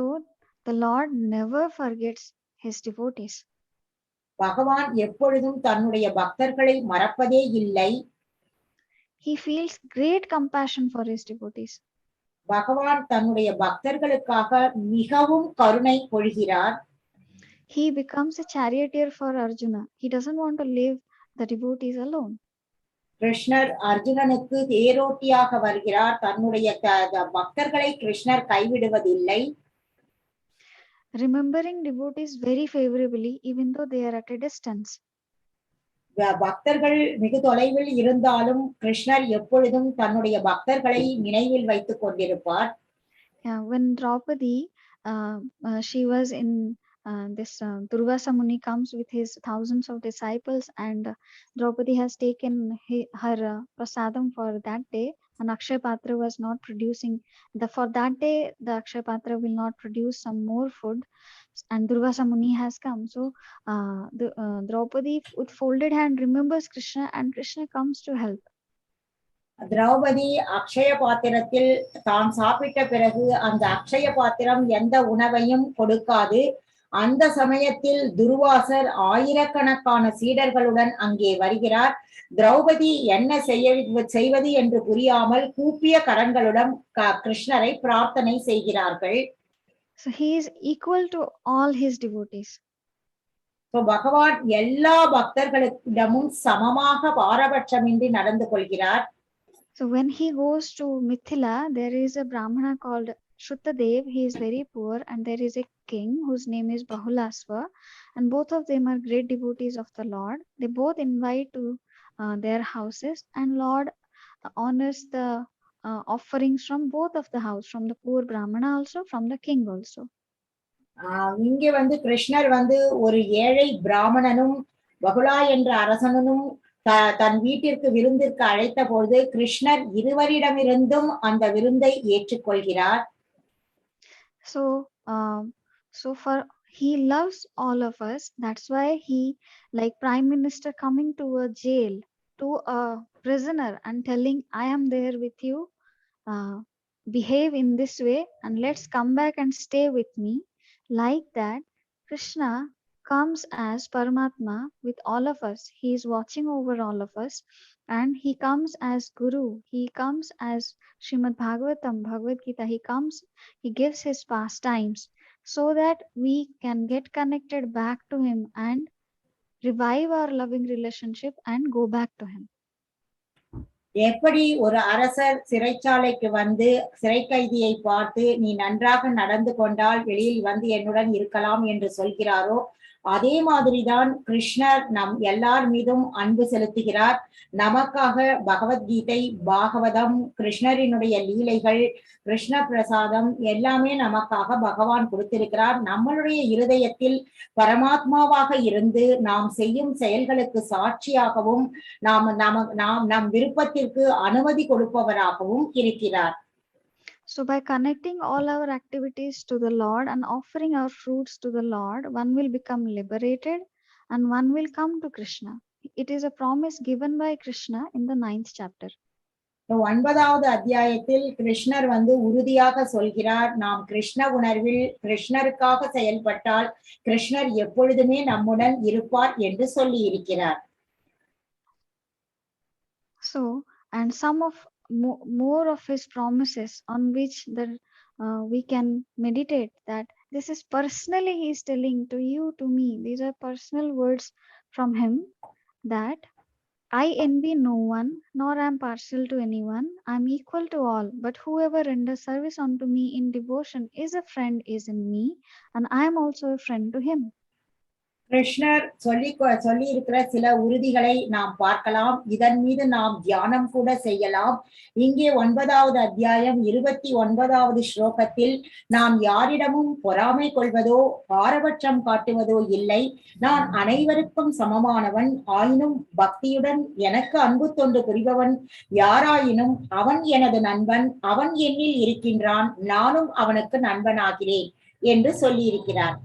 the Lord never forgets his devotees. பகவான் எப்பொழுதும் தன்னுடைய பக்தர்களை மறப்பதே இல்லை. He feels great compassion for his devotees. பகவான் தன்னுடைய பக்தர்களுக்காக மிகவும் கருணை பொழிகிறார். He becomes a charioteer for Arjuna. He doesn't want to leave the devotees alone. கிருஷ்ணர் அர்ஜுனனுக்கு தேரோட்டியாக வருகிறார். தன்னுடைய பக்தர்களை கிருஷ்ணர் கைவிடுவதில்லை. Remembering devotees very favorably even though they are at a distance. பக்தர்கள் மிக தொலைவில் இருந்தாலும் கிருஷ்ணர் எப்பொழுதும் தன்னுடைய பக்தர்களை நினைவில் வைத்துக் கொண்டிருப்பார். When Draupadi she was in this Durvasa Muni comes with his thousands of disciples and Draupadi has taken her prasadam for that day and Akshay Patra was not producing for that day. The Akshay Patra will not produce some more food and Durvasa Muni has come. So Draupadi with folded hand remembers Krishna and Krishna comes to help. Draupadi Akshaya பாத்திரத்தில் தான் சாப்பிட்ட பிறகு அந்த அக்ஷய பாத்திரம் எந்த உணவையும் கொடுக்காது. அந்த சமயத்தில் துர்வாசர் ஆயிரக்கணக்கான சீடர்களுடன் அங்கே வருகிறார். திரௌபதி என்ன செய்வது என்று புரியாமல் கூப்பிய கரங்களுடன் கிருஷ்ணரை பிரார்த்தனை செய்கிறார்கள். So he is equal to all his devotees. So பகவான் எல்லா பக்தர்களிடமும் சமமாக பாரபட்சமின்றி நடந்து கொள்கிறார். So when he goes to Mithila, there is a Brahmana called Shruttadev, he is very poor, and there is a king whose name is Bahulasva, and both of them are great devotees of the Lord. They both invite to their houses, and Lord honors the offerings from both of the house, from the poor Brahmana also, from the king also. இங்க வந்து கிருஷ்ணர் வந்து ஒரு ஏழை பிராமணனும் பகுலா என்ற அரசனும் தன் வீட்டிற்கு விருந்திற்கு அழைத்த பொழுது கிருஷ்ணர் இருவரிடமிருந்தும் அந்த விருந்தை ஏற்றுக்கொள்கிறார். So for he loves all of us. That's why he, like Prime Minister coming to a jail, to a prisoner and telling, I am there with you, behave in this way and let's come back and stay with me. Like that, Krishna comes as Paramatma with all of us. He is watching over all of us, and he comes as Guru. He comes as Srimad Bhagavatam, Bhagavad Gita. He comes, he gives his pastimes so that we can get connected back to him and revive our loving relationship and go back to him. எப்படி ஒரு அரசர் சிறைச்சாலைக்கு வந்து சிறை கைதியை பார்த்து நீ நன்றாக நடந்து கொண்டால் வெளியில் வந்து என்னுடன் இருக்கலாம் என்று சொல்கிறாரோ, அதே மாதிரிதான் கிருஷ்ணர் நம் எல்லார் மீதும் அன்பு செலுத்துகிறார். நமக்காக பகவத்கீதை, பாகவதம், கிருஷ்ணரினுடைய லீலைகள், கிருஷ்ண பிரசாதம் எல்லாமே நமக்காக பகவான் கொடுத்திருக்கிறார். நம்மளுடைய இருதயத்தில் பரமாத்மாவாக இருந்து நாம் செய்யும் செயல்களுக்கு சாட்சியாகவும் நம் விருப்பத்திற்கு அனுமதி கொடுப்பவராகவும் இருக்கிறார். So by connecting all our activities to the Lord and offering our fruits to the Lord, one will become liberated and one will come to Krishna. It is a promise given by Krishna in the 9th chapter. 9வது அத்தியாயத்தில் கிருஷ்ணர் வந்து உறுதியாக சொல்கிறார், நாம் கிருஷ்ண உணர்வில் கிருஷ்ணருக்காக செயல்பட்டால் கிருஷ்ணர் எப்பொழுதுமே நம்முடன் இருப்பார் என்று சொல்லி இருக்கிறார். So, and some of more of his promises on which we can meditate, that this is personally he is telling to you, to me. These are personal words from him, that I envy no one, nor am partial to anyone. I am equal to all, but whoever renders service unto me in devotion is a friend, is in me, and I am also a friend to him. கிருஷ்ணர் சொல்லி இருக்கிற சில உறுதிகளை நாம் பார்க்கலாம். இதன் மீது நாம் தியானம் கூட செய்யலாம். இங்கே 9வது அத்தியாயம் 29வது ஸ்லோகத்தில், நாம் யாரிடமும் பொறாமை கொள்வதோ பாரபட்சம் காட்டுவதோ இல்லை. நான் அனைவருக்கும் சமமானவன். ஆயினும் பக்தியுடன் எனக்கு அன்பு தொண்டு புரிபவன் யாராயினும் அவன் எனது நண்பன். அவன் என்னில் இருக்கின்றான், நானும் அவனுக்கு நண்பனாகிறேன் என்று சொல்லி இருக்கிறார்.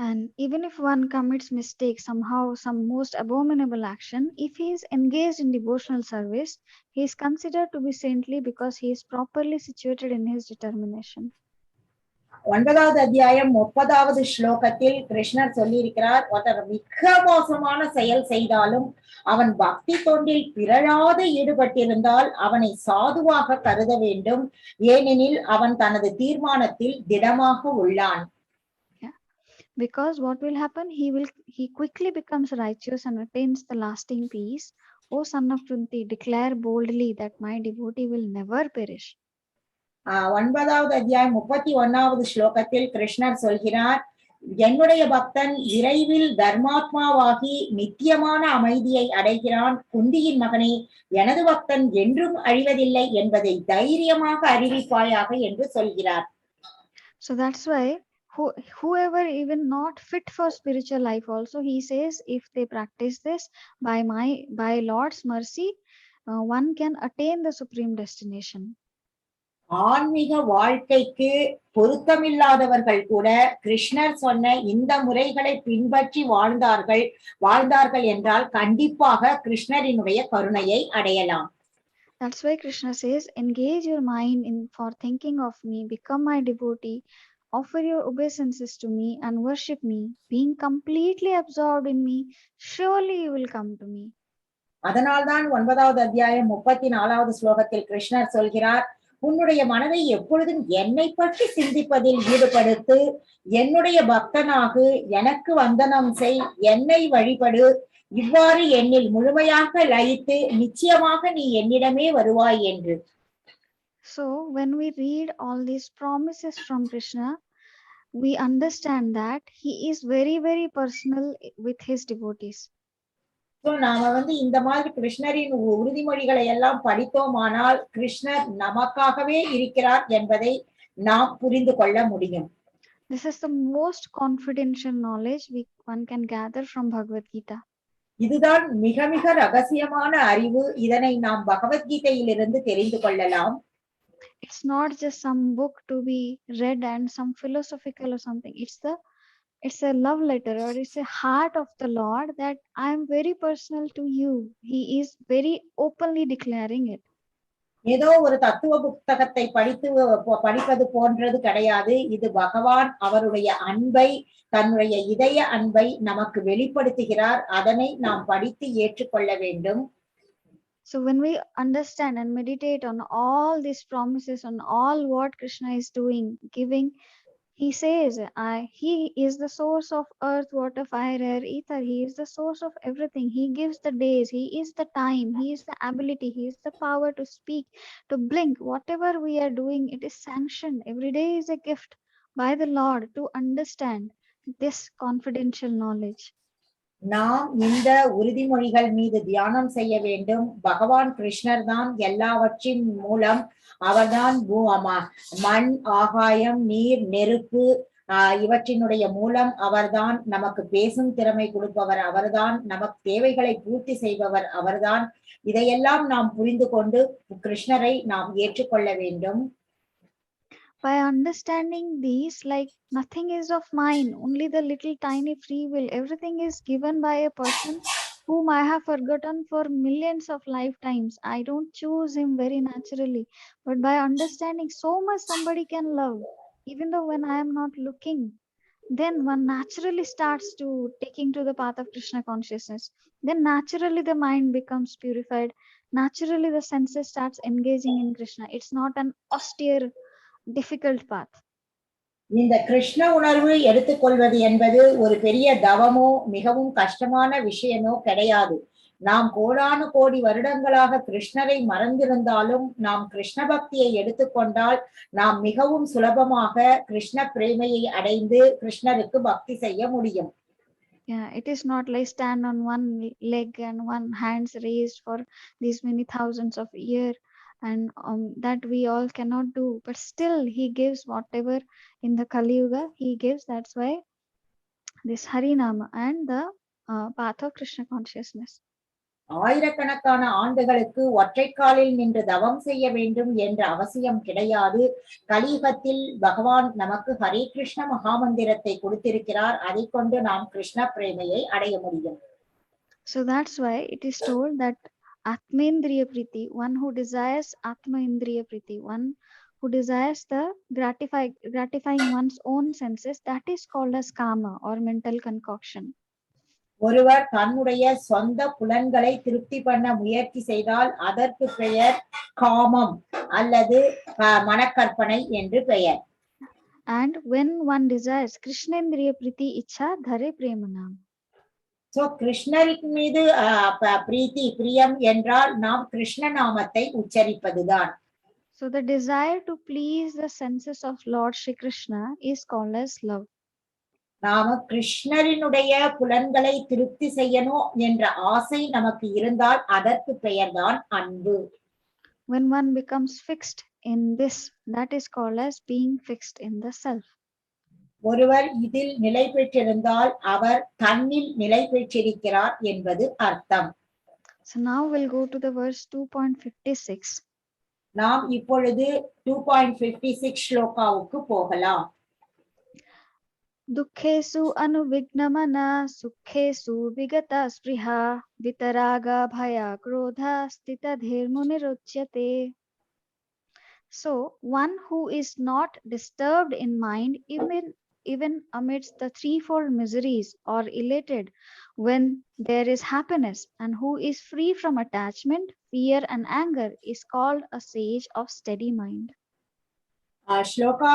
And even if one commits mistake, somehow some most abominable action, if he is engaged in devotional service, he is considered to be saintly because he is properly situated in his determination. 9வது அத்தியாயம் 30வது ஸ்லோகத்தில் கிருஷ்ணர் சொல்லி இருக்கிறார், ஒருத்தர் மிக மோசமான செயல் செய்தாலும் அவன் பக்தி தொண்டில் பிறழாது ஈடுபட்டிருந்தால் அவனை சாதுவாக கருத வேண்டும். ஏனெனில் அவன் தனது தீர்மானத்தில் திடமாக உள்ளான். Because what will happen? He quickly becomes righteous and attains the lasting peace. O son of Kunti, declare boldly that my devotee will never perish. 9வது அத்தியாயம் 31வது ஸ்லோகத்தில் கிருஷ்ணர் சொல்கிறார், என்னுடைய பக்தன் விரைவில் தர்மாத்மாவாகி நித்தியமான அமைதியை அடைகிறான். குந்தியின் மகனே, எனது பக்தன் என்றும் அழிவதில்லை என்பதை தைரியமாக அறிவிப்பாயாக என்று சொல்கிறார். So that's why whoever even not fit for spiritual life also, he says, if they practice this by Lord's mercy, one can attain the supreme destination. ஆன்மீக வாழ்க்கைக்கு பொருத்தமில்லாதவர்கள் கூட கிருஷ்ணர் சொன்ன இந்த முறைகளை பின்பற்றி வாழ்ந்தார்கள் என்றால் கண்டிப்பாக கிருஷ்ணரினுடைய கருணையை அடையலாம். That's why Krishna says, engage your mind for thinking of me, become my devotee, offer your obeisances to me and worship me, being completely absorbed in me, surely you will come to me. அதனால்தான் 9வது அத்தியாயம் 34வது ஸ்லோகத்தில் கிருஷ்ணர் சொல்கிறார், உன்னுடைய மனதை எப்பொழுதும் என்னை பற்றி சிந்திப்பதில் ஈடுபடுத்து, என்னுடைய பக்தனாகு, எனக்கு வந்தனம் செய், என்னை வழிபடு. இவ்வாறு என்னில் முழுமையாக லயித்து நிச்சயமாக நீ என்னிடமே வருவாய் என்று. So when we read all these promises from Krishna, we understand that he is very, very personal with his devotees. So நாம இந்த மாதிரி கிருஷ்ணரின் உறுதிமொழிகளை எல்லாம் படித்தோமானால் கிருஷ்ணர் நமக்காகவே இருக்கிறார் என்பதை நாம் புரிந்து கொள்ள முடியும். This is the most confidential knowledge one can gather from Bhagavad Gita. இதுதான் மிக மிக ரகசியமான அறிவு. இதனை நாம் பகவத்கீதையிலிருந்து தெரிந்து கொள்ளலாம். It's not just some book to be read and some philosophical or something. It's a love letter, or it's a heart of the Lord that I am very personal to you. He is very openly declaring it. ஏதோ ஒரு தத்துவ புத்தகத்தை படிப்பது போன்றது கிடையாது. இது பகவான் அவருடைய அன்பை, தன்னுடைய இதய அன்பை நமக்கு வெளிப்படுத்துகிறார். அதனை நாம் படித்து ஏற்றுக்கொள்ள வேண்டும். So when we understand and meditate on all these promises, on all what Krishna is doing, giving, he says, he is the source of earth, water, fire, air, ether. He is the source of everything. He gives the days. He is the time. He is the ability. He is the power to speak, to blink. Whatever we are doing, it is sanctioned. Every day is a gift by the Lord to understand this confidential knowledge. நாம் இந்த உறுதிமொழிகள் மீது தியானம் செய்ய வேண்டும். பகவான் கிருஷ்ணர் தான் எல்லாவற்றின் மூலம். அவர்தான் மண், ஆகாயம், நீர், நெருப்பு இவற்றினுடைய மூலம். அவர்தான் நமக்கு பேசும் திறமை கொடுப்பவர். அவர்தான் நமக்கு தேவைகளை பூர்த்தி செய்பவர். அவர்தான். இதையெல்லாம் நாம் புரிந்து கொண்டு கிருஷ்ணரை நாம் ஏற்றுக்கொள்ள வேண்டும். By understanding these, like nothing is of mine, only the little tiny free will, everything is given by a person whom I have forgotten for millions of lifetimes. I don't choose him very naturally, but by understanding so much somebody can love, even though when I am not looking, then one naturally starts to taking to the path of Krishna consciousness. Then naturally the mind becomes purified. Naturally the senses starts engaging in Krishna. It's not an austere difficult path. இந்த கிருஷ்ண உணர்வு எடுத்துக்கொள்வது என்பது ஒரு பெரிய தவமோ மிகவும் கஷ்டமான விஷயமோ கிடையாது. நாம் கோடானு கோடி வருடங்களாக கிருஷ்ணரை மறந்திருந்தாலும் நாம் கிருஷ்ண பக்தியை எடுத்துக்கொண்டால் நாம் மிகவும் சுலபமாக கிருஷ்ண பிரேமையை அடைந்து கிருஷ்ணருக்கு பக்தி செய்ய முடியும். Yeah, it is not like stand on one leg and one hands raised for these many thousands of years, and that we all cannot do, but still he gives whatever in the Kali Yuga he gives. That's why this Harinama and the path of Krishna consciousness. ஆயிரக்கணக்கான ஆண்டுகளுக்கு ஒற்றைக்காலில் நின்று தவம் செய்ய வேண்டும் என்ற அவசியம் கிடையாது. கலியுகத்தில் பகவான் நமக்கு ஹரே கிருஷ்ண மகாமந்திரத்தை கொடுத்திருக்கிறார். அதை கொண்டு நாம் கிருஷ்ண பிரேமையை அடைய முடியும். So that's why it is told that Atmendriya Priti, one who desires Atma Indriya Priti, one who desires the gratifying one's own senses, that is called as kama or mental concoction. ஒருவர் தன்னுடைய சொந்த புலன்களை திருப்தி பண்ண முயற்சி செய்தால் அதற்கு பெயர் காமம் அல்லது மனக்கற்பனை என்று பெயர். And when one desires Krishnendriya Priti Icha Dhare Premanam. So கிருஷ்ணரின் மீது பிரீத்தி பிரியம் என்றால் நாம் கிருஷ்ண நாமத்தை உச்சரிப்பதுதான். So the desire to please the senses of Lord Shri Krishna is called as love. நாம கிருஷ்ணரினுடைய புலன்களை திருப்தி செய்யணும் என்ற ஆசை நமக்கு இருந்தால் அதற்கு பெயர்தான் அன்பு. When one becomes fixed in this, that is called as being fixed in the self. ஒருவர் இதில் நிலை பெற்றிருந்தால் அவர் தன்னில் நிலை பெற்றிருக்கிறார் என்பது அர்த்தம். So now we'll go to the verse 2.56. நாம் இப்பொழுது 2.56 ஸ்லோகாவுக்கு போகலாம். Dukkhesu anuvignamana sukhesu vigata spriha vitaraga bhaya krodha stita dhirmunirochyate. So one who is not disturbed in mind even amidst the threefold miseries, or elated when there is happiness, and who is free from attachment, fear and anger, is called a sage of steady mind. Shloka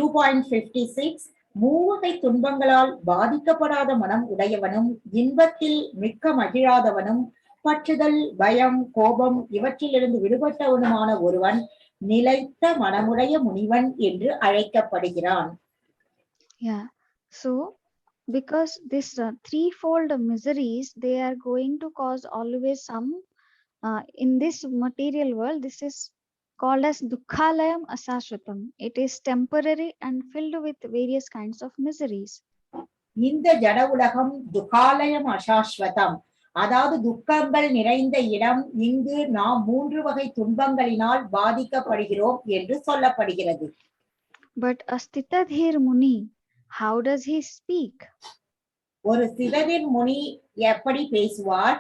2.56. மூவகை துன்பங்களால் பாதிக்கப்படாத மனம் உடையவனும் இன்பத்தில் மிக்க மகிழாதவனும் பற்றுதல், பயம், கோபம் இவற்றிலிருந்து விடுபட்டவனுமான ஒருவன் நிலைத்த மனமுடைய முனிவன் என்று அழைக்கப்படுகிறான். Yeah. So, because this threefold miseries, they are going to cause always some in this material world. This is called as dukkhalayam asashvatam. It is temporary and filled with various kinds of miseries. இந்த ஜட உலகம் துக்காலயம் அசாஸ்வதம், அதாவது துக்கங்கள் நிறைந்த இடம். இங்கு நாம் 3 வகை துன்பங்களினால் பாதிக்கப்படுகிறோம் என்று சொல்லப்படுகிறது. But a Stitadhir Muni, how does he speak? ஒரு ஸ்திததிர் முனி எப்படி பேசுவார்?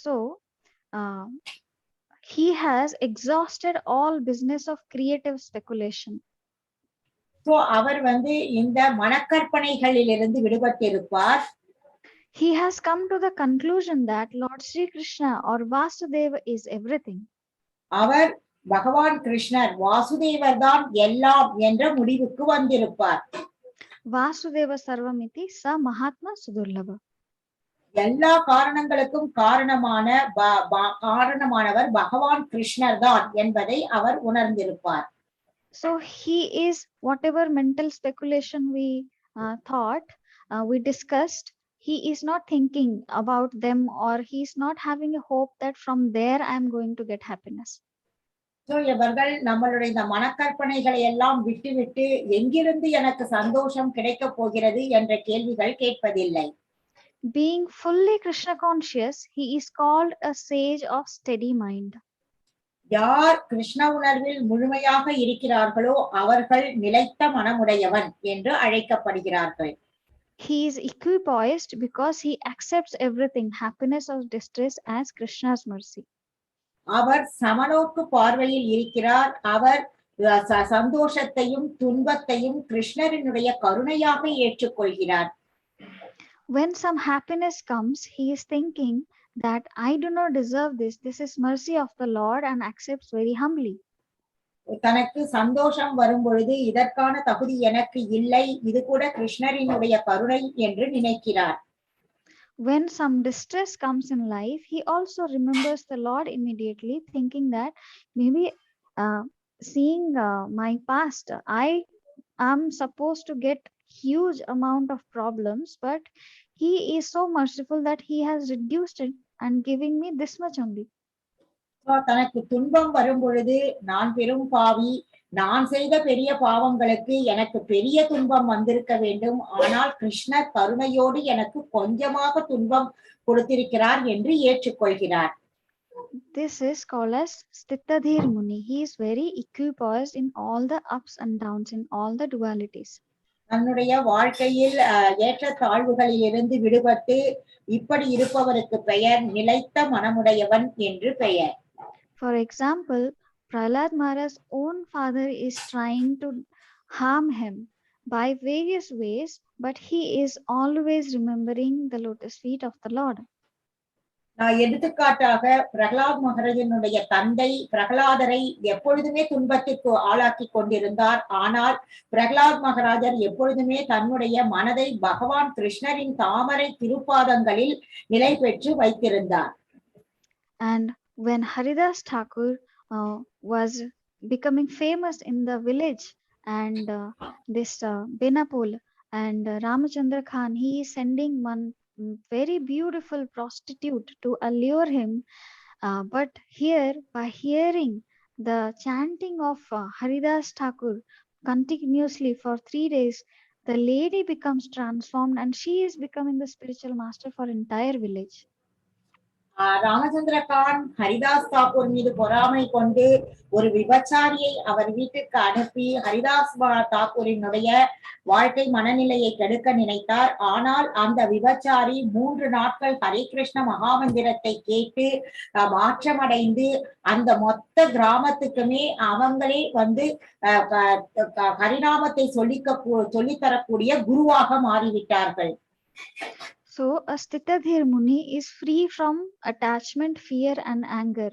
So he has exhausted all business of creative speculation. So அவர் இந்த மனக்கற்பனைகளிலிருந்து விடுபட்டிருப்பார். He has come to the conclusion that Lord Sri Krishna or Vasudeva is everything. அவர் பகவான் கிருஷ்ணர் வாசுதேவர் தான் எல்லாம் என்ற முடிவுக்கு வந்திருப்பார். Vasudeva Sarvamiti Sa Mahatma Sudurlava. எல்லா காரணங்களுக்கும் காரணமானவர் பகவான் கிருஷ்ணர் தான் என்பதை அவர் உணர்ந்திருப்பார். So he is whatever mental speculation we thought, we discussed, he is not thinking about them, or he is not having a hope that from there I am going to get happiness. So இவர்கள் நம்மளுடைய இந்த மனக்கற்பனைகளை எல்லாம் விட்டுவிட்டு எங்கிருந்து எனக்கு சந்தோஷம் கிடைக்க போகிறது என்ற கேள்விகள் கேட்பதில்லை. Being fully Krishna conscious, he is called a sage of steady mind. யார் கிருஷ்ண உணர்வில் முழுமையாக இருக்கிறார்களோ அவர்கள் நிலைத்த மனமுடையவன் என்று அழைக்கப்படுகிறார்கள். He is equipoised because he accepts everything, happiness or distress, as Krishna's mercy. அவர் சமநோக்கு பார்வையில் இருக்கிறார். அவர் சந்தோஷத்தையும் துன்பத்தையும் கிருஷ்ணரினுடைய கருணையாக ஏற்றுக்கொள்கிறார். When some happiness comes, he is thinking that I do not deserve this. This is mercy of the Lord, and accepts very humbly. தனக்கு சந்தோஷம் வரும் பொழுது இதற்கான தகுதி எனக்கு இல்லை, இது கூட கிருஷ்ணரினுடைய கருணை என்று நினைக்கிறார். When some distress comes in life, he also remembers the Lord immediately, thinking that maybe seeing my past, I am supposed to get huge amount of problems, but he is so merciful that he has reduced it and giving me this much only. தனக்கு துன்பம் வரும் பொழுது நான் பெரும் பாவி, நான் செய்த பெரிய பாவங்களுக்கு எனக்கு பெரிய துன்பம் வந்திருக்க வேண்டும், ஆனால் கிருஷ்ணர் கருணையோடு எனக்கு கொஞ்சமாக துன்பம் கொடுத்திருக்கிறார் என்று ஏற்றுக்கொள்கிறார். This is called as Stitadhir Muni. He is very equipoised in all the ups and downs, in all the dualities. தன்னுடைய வாழ்க்கையில் ஏற்ற தாழ்வுகளில் இருந்து விடுபட்டு இப்படி இருப்பவருக்கு பெயர் நிலைத்த மனமுடையவன் என்று பெயர். For example, Prahlad Maharaj's own father is trying to harm him by various ways, but he is always remembering the lotus feet of the Lord. நான் எடுத்துக்காட்டாக பிரகலாத் மகாராஜனுடைய தந்தை பிரகலாதரை எப்பொழுதுமே துன்பத்திற்கு ஆளாக்கி கொண்டிருந்தார். ஆனால் பிரகலாத் மகாராஜர் எப்பொழுதுமே தன்னுடைய மனதை பகவான் கிருஷ்ணரின் தாமரை திருப்பாதங்களில் நிலை பெற்று வைத்திருந்தார். And when Haridas Thakur was becoming famous in the village, and this Benapol and Ramachandra Khan, he is sending one very beautiful prostitute to allure him, but here, by hearing the chanting of Haridas Thakur continuously for 3 days, the lady becomes transformed and she is becoming the spiritual master for entire village. Ramachandra Khan Haridas Thakur மீது பொறாமை கொண்டு ஒரு விபச்சாரியை அவர் வீட்டுக்கு அனுப்பி ஹரிதாஸ் தாக்கூரினுடைய வாழ்க்கை மனநிலையை கெடுக்க நினைத்தார். ஆனால் அந்த விபச்சாரி 3 நாட்கள் ஹரே கிருஷ்ண மகாமந்திரத்தை கேட்டு மாற்றமடைந்து அந்த மொத்த கிராமத்துக்குமே அவங்களே ஹரிநாமத்தை சொல்லித்தரக்கூடிய குருவாக மாறிவிட்டார்கள். So a Stitadhir Muni is free from attachment, fear and anger.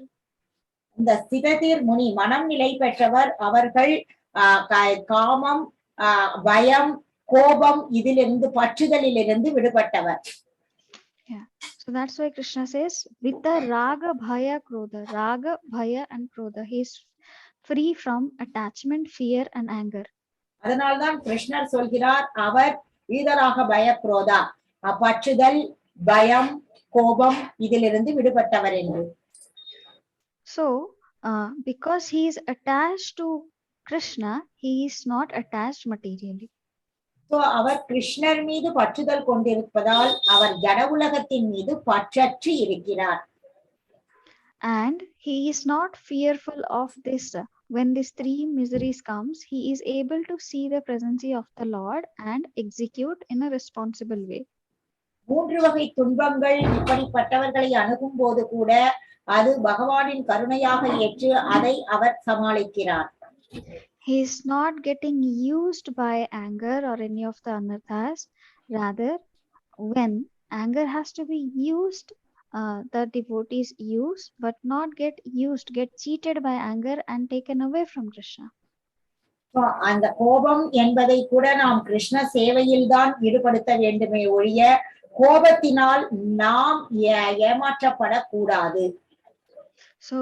இந்த ஸ்திததிர் முனி மனம் நிலை பெற்றவர். அவர்கள் காமம், பயம், கோபம் இதிலிருந்து பற்றுதலிலிருந்து விடுபட்டவர். Yeah. So that's why Krishna says with the raga bhaya krodha, raga bhaya and krodha, he is free from attachment, fear, and anger. அதனால்தான் கிருஷ்ணர் சொல்கிறார் அவர் வீதராக பயக்ரோதா, பற்றுதல், பயம், கோபம் இதிலிருந்து விடுபட்டவர் என்று. So, because he is attached to Krishna, he is not attached materially. So, அவர் கிருஷ்ணர் மீது பற்றுதல் கொண்டிருப்பதால் அவர் ஜட உலகத்தின் மீது பற்றற்று இருக்கிறார். And he is not fearful of this. When these three miseries comes, he is able to see the presence of the Lord and execute in a responsible way. மூன்று வகை துன்பங்கள் இப்படிப்பட்டவர்களை அணுகும் போது கூட அது பகவானின் கருணையாக ஏற்று அதை அவர் சமாளிக்கிறார். He is not getting used by anger or any of the anarthas. Rather, when anger has to be used, the devotees use, but not get used, get cheated by anger and taken away from Krishna. அந்த கோபம் என்பதை கூட நாம் கிருஷ்ண சேவையில் தான் ஈடுபடுத்த வேண்டுமே ஒழிய கோபத்தினால் நாம் ஏமாற்றப்படக்கூடாது. So,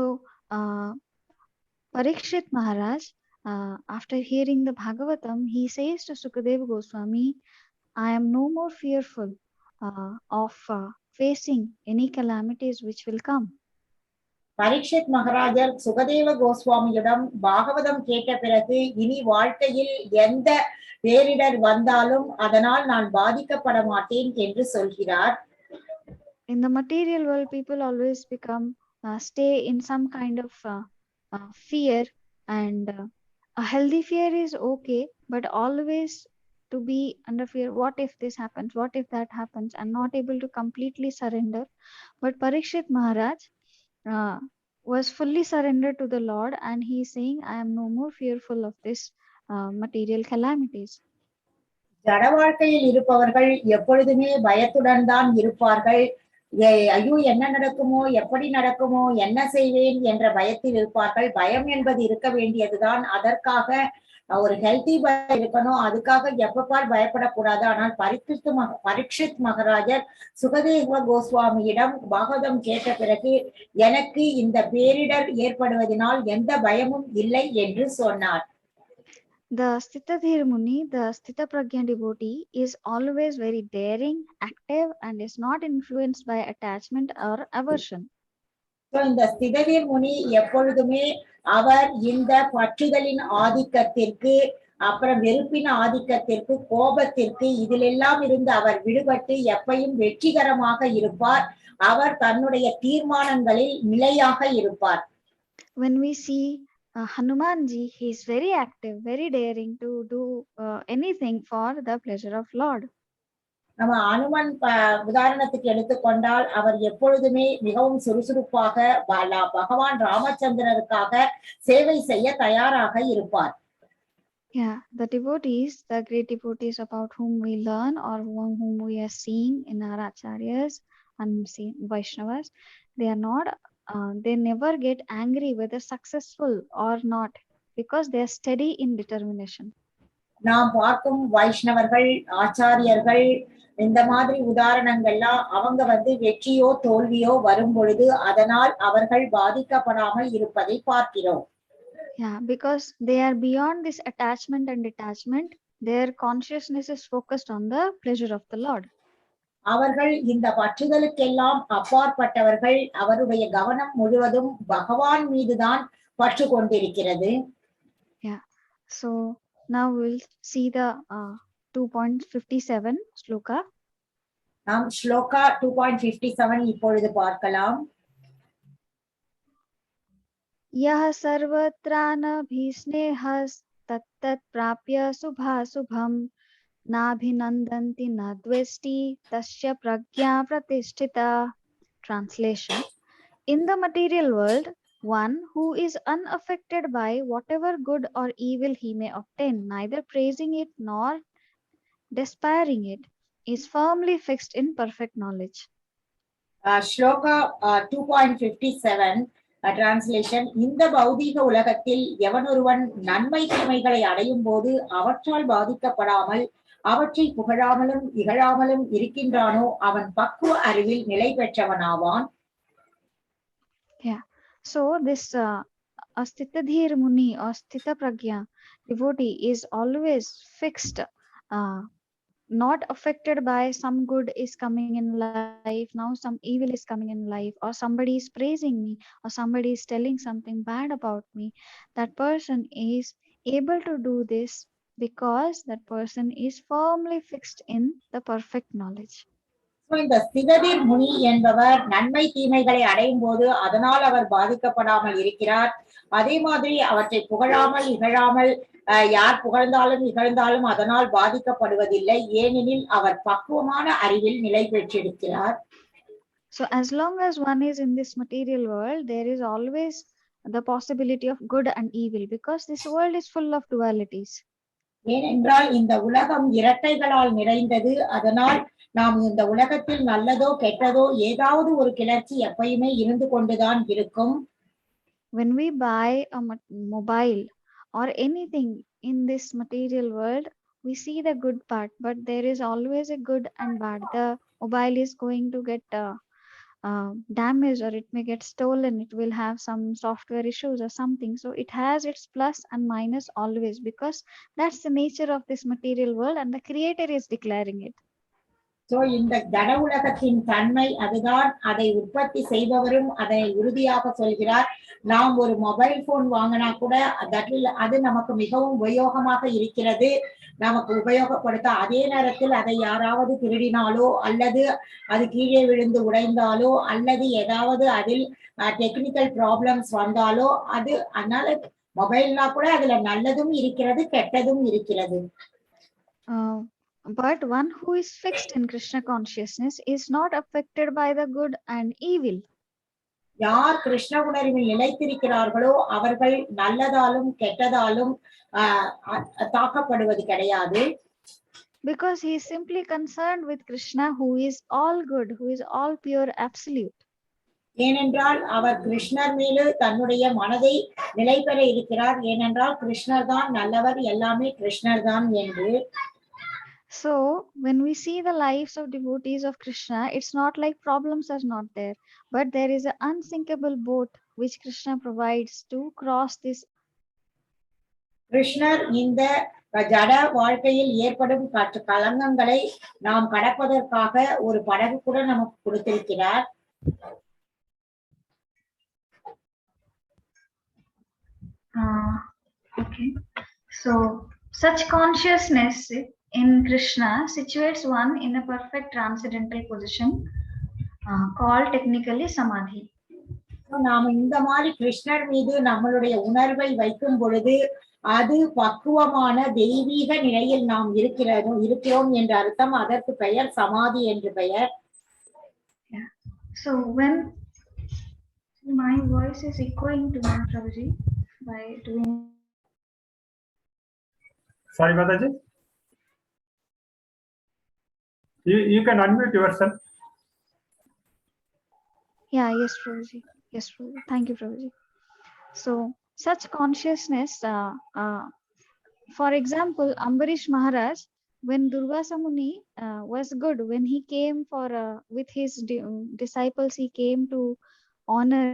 Parikshit Maharaj, after hearing the Bhagavatam, he says to Sukadeva Goswami, I am no more fearful of facing any calamities which will come. Parikshit மகாராஜர் Sukadeva கோஸ்வாமியிடம் Bhagavatam கேட்ட பிறகு இனி வாழ்க்கையில் எந்த பேரிடர் வந்தாலும் அதனால் நான் பாதிக்கப்பட மாட்டேன் என்று சொல்கிறார். In the material world, people always stay in some kind of fear, and a healthy fear is okay, but always to be under fear, what if this happens, what if that happens, and not able to completely surrender. But Parikshit Maharaj was fully surrendered to the Lord, and he is saying, I am no more fearful of this material calamities. ஜட வாழ்க்கையில் இருப்பவர்கள் எப்பொழுதுமே பயத்துடன் தான் இருப்பார்கள். ஐயோ என்ன நடக்குமோ, எப்படி நடக்குமோ, என்ன செய்வேன் என்ற பயத்தில் இருப்பார்கள். பயம் என்பது இருக்க வேண்டியதுதான். அதற்காக ஒரு ஹெல்த்தி பயம் இருக்கணும். அதுக்காக எப்பப்பால் பயப்படக்கூடாது. ஆனால் பரீட்சித் மகாராஜர் சுகதேவ கோஸ்வாமியிடம் பாகவதம் கேட்ட பிறகு எனக்கு இந்த பேரிடர் ஏற்படுவதனால் எந்த பயமும் இல்லை என்று சொன்னார். The Sthitadhir Muni, the Sthita Pragya devotee, is always very daring, active, and is not influenced by attachment or aversion. So, இந்த ஸ்திததீர் முனி எப்பொழுதுமே அவர் இந்த பற்றுதலின் ஆதிக்கத்திற்கு, அப்புறம் வெறுப்பின் ஆதிக்கத்திற்கு, கோபத்திற்கு இதிலெல்லாம் இருந்து அவர் விடுபட்டு எப்பையும் வெற்றிகரமாக இருப்பார். அவர் தன்னுடைய தீர்மானங்களில் நிலையாக இருப்பார். When we see Hanumanji, he is very active, very daring to do anything for the pleasure of Lord. நம்ம அனுமன் உதாரணத்துக்கு எடுத்துக்கொண்டால் அவர் எப்பொழுதுமே மிகவும் சுறுசுறுப்பாக பகவான் ராமச்சந்திரருக்காக சேவை செய்ய தயாராக இருப்பார். Yeah, the devotees, the great devotees about whom we learn or whom we are seeing in our acharyas and Vaishnavas, they are not, they never get angry whether successful or not, because they are steady in determination. நாம் பார்க்கும் வைஷ்ணவர்கள், ஆச்சாரியர்கள், இந்த மாதிரி உதாரணங்கள்லாம் அவங்க வெற்றியோ தோல்வியோ வரும் பொழுது அதனால் அவர்கள் பாதிக்கப்படாமல் இருப்பதை பார்க்கிறோம். Yeah, because they are beyond this attachment and detachment, their consciousness is focused on the pleasure of the Lord. அவர்கள் இந்த பற்றுதலுக்கெல்லாம் அப்பாற்பட்டவர்கள். அவருடைய கவனம் முழுவதும் பகவான் மீதுதான் பற்று கொண்டிருக்கிறது. Yeah, so now we'll see the 2.57 shloka. நாம் ஸ்லோகா 2.57 இப்பொழுது பார்க்கலாம். यः सर्वत्रानभिस्नेहस् तत्तत् प्राप्य शुभाशुभम् नाभिनन्दन्ति न द्वेष्टि तस्य प्रज्ञा प्रतिष्ठिता. Translation: in the material world, one who is unaffected by whatever good or evil he may obtain, neither praising it nor despairing it, is firmly fixed in perfect knowledge. Shloka 2.57 translation: இந்த பௌதீக உலகத்தில் எவனொருவன் நன்மை தீமைகளை அடையும் போது அவற்றால் பாதிக்கப்படாமல் அவற்றை புகழாமலும் இகழாமலும் இருக்கின்றானோ அவன் பக்குவ அறிவில் நிலை பெற்றவனாவான். Yeah, so this a Sthitadhir Muni or Sthita Pragya devotee is always fixed, not affected by some good is coming in life, now some evil is coming in life, or somebody is praising me, or somebody is telling something bad about me. That person is able to do this because that person is firmly fixed in the perfect knowledge. So, இந்த சிததிர் முனி என்பவர் நன்மை தீமைகளை அடையும் போது அதனால் அவர் பாதிக்கப்படாமல் இருக்கிறார். அதே மாதிரி அவற்றை புகழாமல் இகழாமல் யார் புகழ்ந்தாலும் இகழ்ந்தாலும் அதனால் பாதிக்கப்படுவதில்லை. ஏனெனில் அவர் பக்குவமான அறிவில் நிலை பெற்றிருக்கிறார். So as long as one is in this material world, there is always the possibility of good and evil, because this world is full of dualities. ஏனென்றால் இந்த உலகம் இரட்டைகளால் நிறைந்தது. அதனால் நாம் இந்த உலகத்தில் நல்லதோ கெட்டதோ ஏதாவது ஒரு கிளர்ச்சி எப்பயுமே இருந்து கொண்டுதான் இருக்கும். When we buy a mobile or anything in this material world, we see the good part, but there is always a good and bad. The mobile is going to get damaged, or it may get stolen, it will have some software issues or something. So it has its plus and minus always, because that's the nature of this material world and the creator is declaring it. So இந்த ஜட உலகத்தின் தன்மை அதுதான். அதை உற்பத்தி செய்பவரும் அதை உறுதியாக சொல்கிறார். நாம் ஒரு மொபைல் போன் வாங்கினா கூட அது நமக்கு மிகவும் உபயோகமாக இருக்கிறது, நமக்கு உபயோகப்படுத்த. அதே நேரத்தில் அதை யாராவது திருடினாலோ அல்லது அது கீழே விழுந்து உடைந்தாலோ அல்லது ஏதாவது அதில் டெக்னிக்கல் ப்ராப்ளம்ஸ் வந்தாலோ அது அதனால மொபைல்னா கூட அதுல நல்லதும் இருக்கிறது கெட்டதும் இருக்கிறது. But one who is fixed in Krishna consciousness is not affected by the good and evil. யார் கிருஷ்ண உணர்வில் நிலைத்திருக்கிறார்களோ அவர்கள் நல்லதாலும் கெட்டதாலும் தாக்கப்படுவது கிடையாது. Because he is simply concerned with Krishna, who is all good, who is all pure, absolute. ஏனென்றால் அவர் கிருஷ்ணர் மீது தன்னுடைய மனதை நிலை பெற இருக்கிறார். ஏனென்றால் கிருஷ்ணர் தான் நல்லவர், எல்லாமே கிருஷ்ணர் தான் என்று. So when we see the lives of devotees of Krishna, it's not like problems are not there, but there is an unsinkable boat which Krishna provides to cross this. கிருஷ்ணர் இந்த ஜட வாழ்க்கையில் ஏற்படும் கலங்கங்களை நாம் கடப்பதற்காக ஒரு படகு கூட நமக்கு கொடுத்திருக்கிறார். Okay, so such consciousness in Krishna situates one in a perfect transcendental position called technically samadhi. நாம் இந்த மாதிரி கிருஷ்ணர் மீது நம்மளுடைய உணர்வை வைக்கும் பொழுது அது பக்குவமான தெய்வீக நிலையில் நாம் இருக்கிறோம் என்ற அர்த்தம். அதற்கு பெயர் சமாதி என்று பெயர். So when my voice is echoing to my Prabhuji by doing. Sorry, Mataji. You can unmute yourself. Yeah, yes, Prabhuji. Yes, Prabhuji. Thank you, Prabhuji. So, such consciousness, for example, Ambarish Maharaj, when Durvasa Muni was good, when he came for with his disciples, he came to honor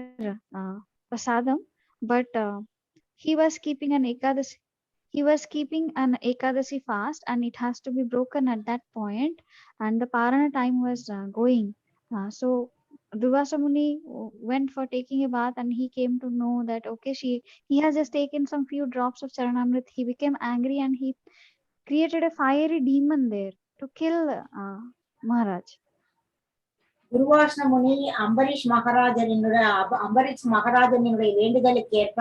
prasadam, but he was keeping an ekadasi. He was keeping an ekadasi fast, and it has to be broken at that point, and the parana time was going. So Durvasa Muni went for taking a bath, and he came to know that okay, he has just taken some few drops of Charanamrit. He became angry and he created a fiery demon there to kill Maharaj. துர்வாசன முனி அம்பரீஷ் மகாராஜனுடைய வேண்டுதலுக்கு ஏற்ப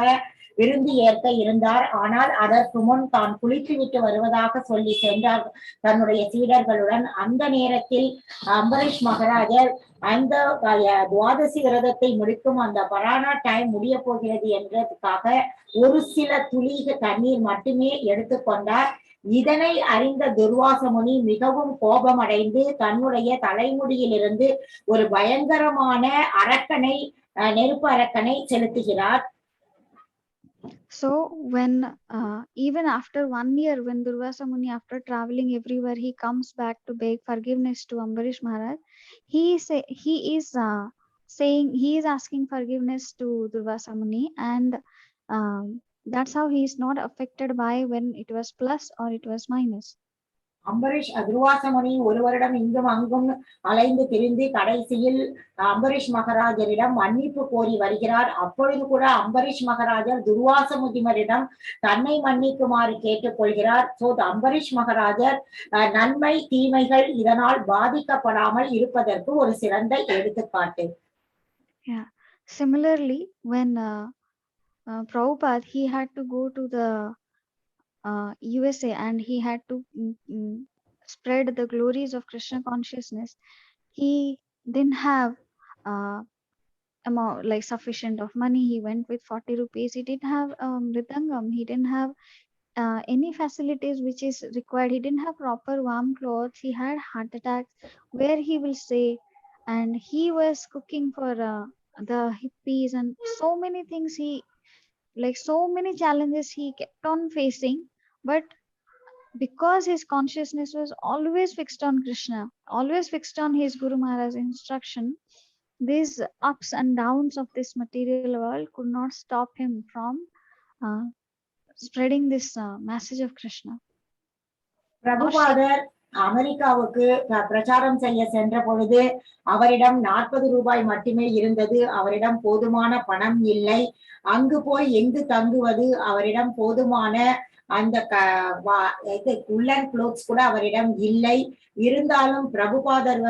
விருந்து ஏற்க இருந்தார். ஆனால் அதற்கு முன் தான் குளித்து விட்டு வருவதாக சொல்லி சென்றார் தன்னுடைய சீடர்களுடன். அந்த நேரத்தில் அம்பரீஷ் மகாராஜர் அந்த துவாதசி விரதத்தை முடிக்கும் அந்த பரானா டைம் முடிய போகிறது என்றதுக்காக ஒரு சில துளி தண்ணீர் மட்டுமே எடுத்துக்கொண்டார். இதனை அறிந்த துர்வாச முனி மிகவும் கோபமடைந்து தன்னுடைய தலைமுடியிலிருந்து ஒரு பயங்கரமான அரக்கனை நெருப்பு அரக்கனை செலுத்துகிறார். So when even after 1 year, when Durvasa Muni, after traveling everywhere, he comes back to beg forgiveness to Ambarish Maharaj, he is asking forgiveness to Durvasa Muni, and That's how he is not affected by when it was plus or it was minus. Ambareesh துர்வாசமுனி ஒரு வருடம் இங்கும் அங்கும் அலைந்து திரிந்து கடைசியில் அம்பரீஷ் மகாராஜரிடம் மன்னிப்பு கோரி வருகிறார். அப்பொழுது கூட அம்பரீஷ் மகாராஜர் துர்வாச முனிவரிடம் தன்னை மன்னிக்குமாறு கேட்டுக்கொள்கிறார். அம்பரீஷ் மகாராஜர் நன்மை தீமைகள் இதனால் பாதிக்கப்படாமல் இருப்பதற்கு ஒரு சிறந்த எடுத்துக்காட்டு. Yeah. Similarly, when Prabhupada, he had to go to the USA and he had to spread the glories of Krishna consciousness. He didn't have amount like sufficient of money. He went with 40 rupees. He didn't have mridangam. He didn't have any facilities which is required. He didn't have proper warm clothes. He had heart attacks. Where he will stay? And he was cooking for the hippies and so many things. So many challenges he kept on facing, but because his consciousness was always fixed on Krishna, always fixed on his Guru Maharaj's instruction, these ups and downs of this material world could not stop him from spreading this message of Krishna. பிரபுபாதர் அமெரிக்காவுக்கு பிரச்சாரம் செய்ய சென்ற பொழுது அவரிடம் 40 ரூபாய் மட்டுமே இருந்தது. அவரிடம் போதுமான பணம் இல்லை. அங்கு போய் எங்கு தங்குவது? அவரிடம் போதுமான அந்த உள்ளன் க்ளோத்ஸ் கூட அவரிடம் இல்லை. இருந்தாலும் பிரபுபாதர்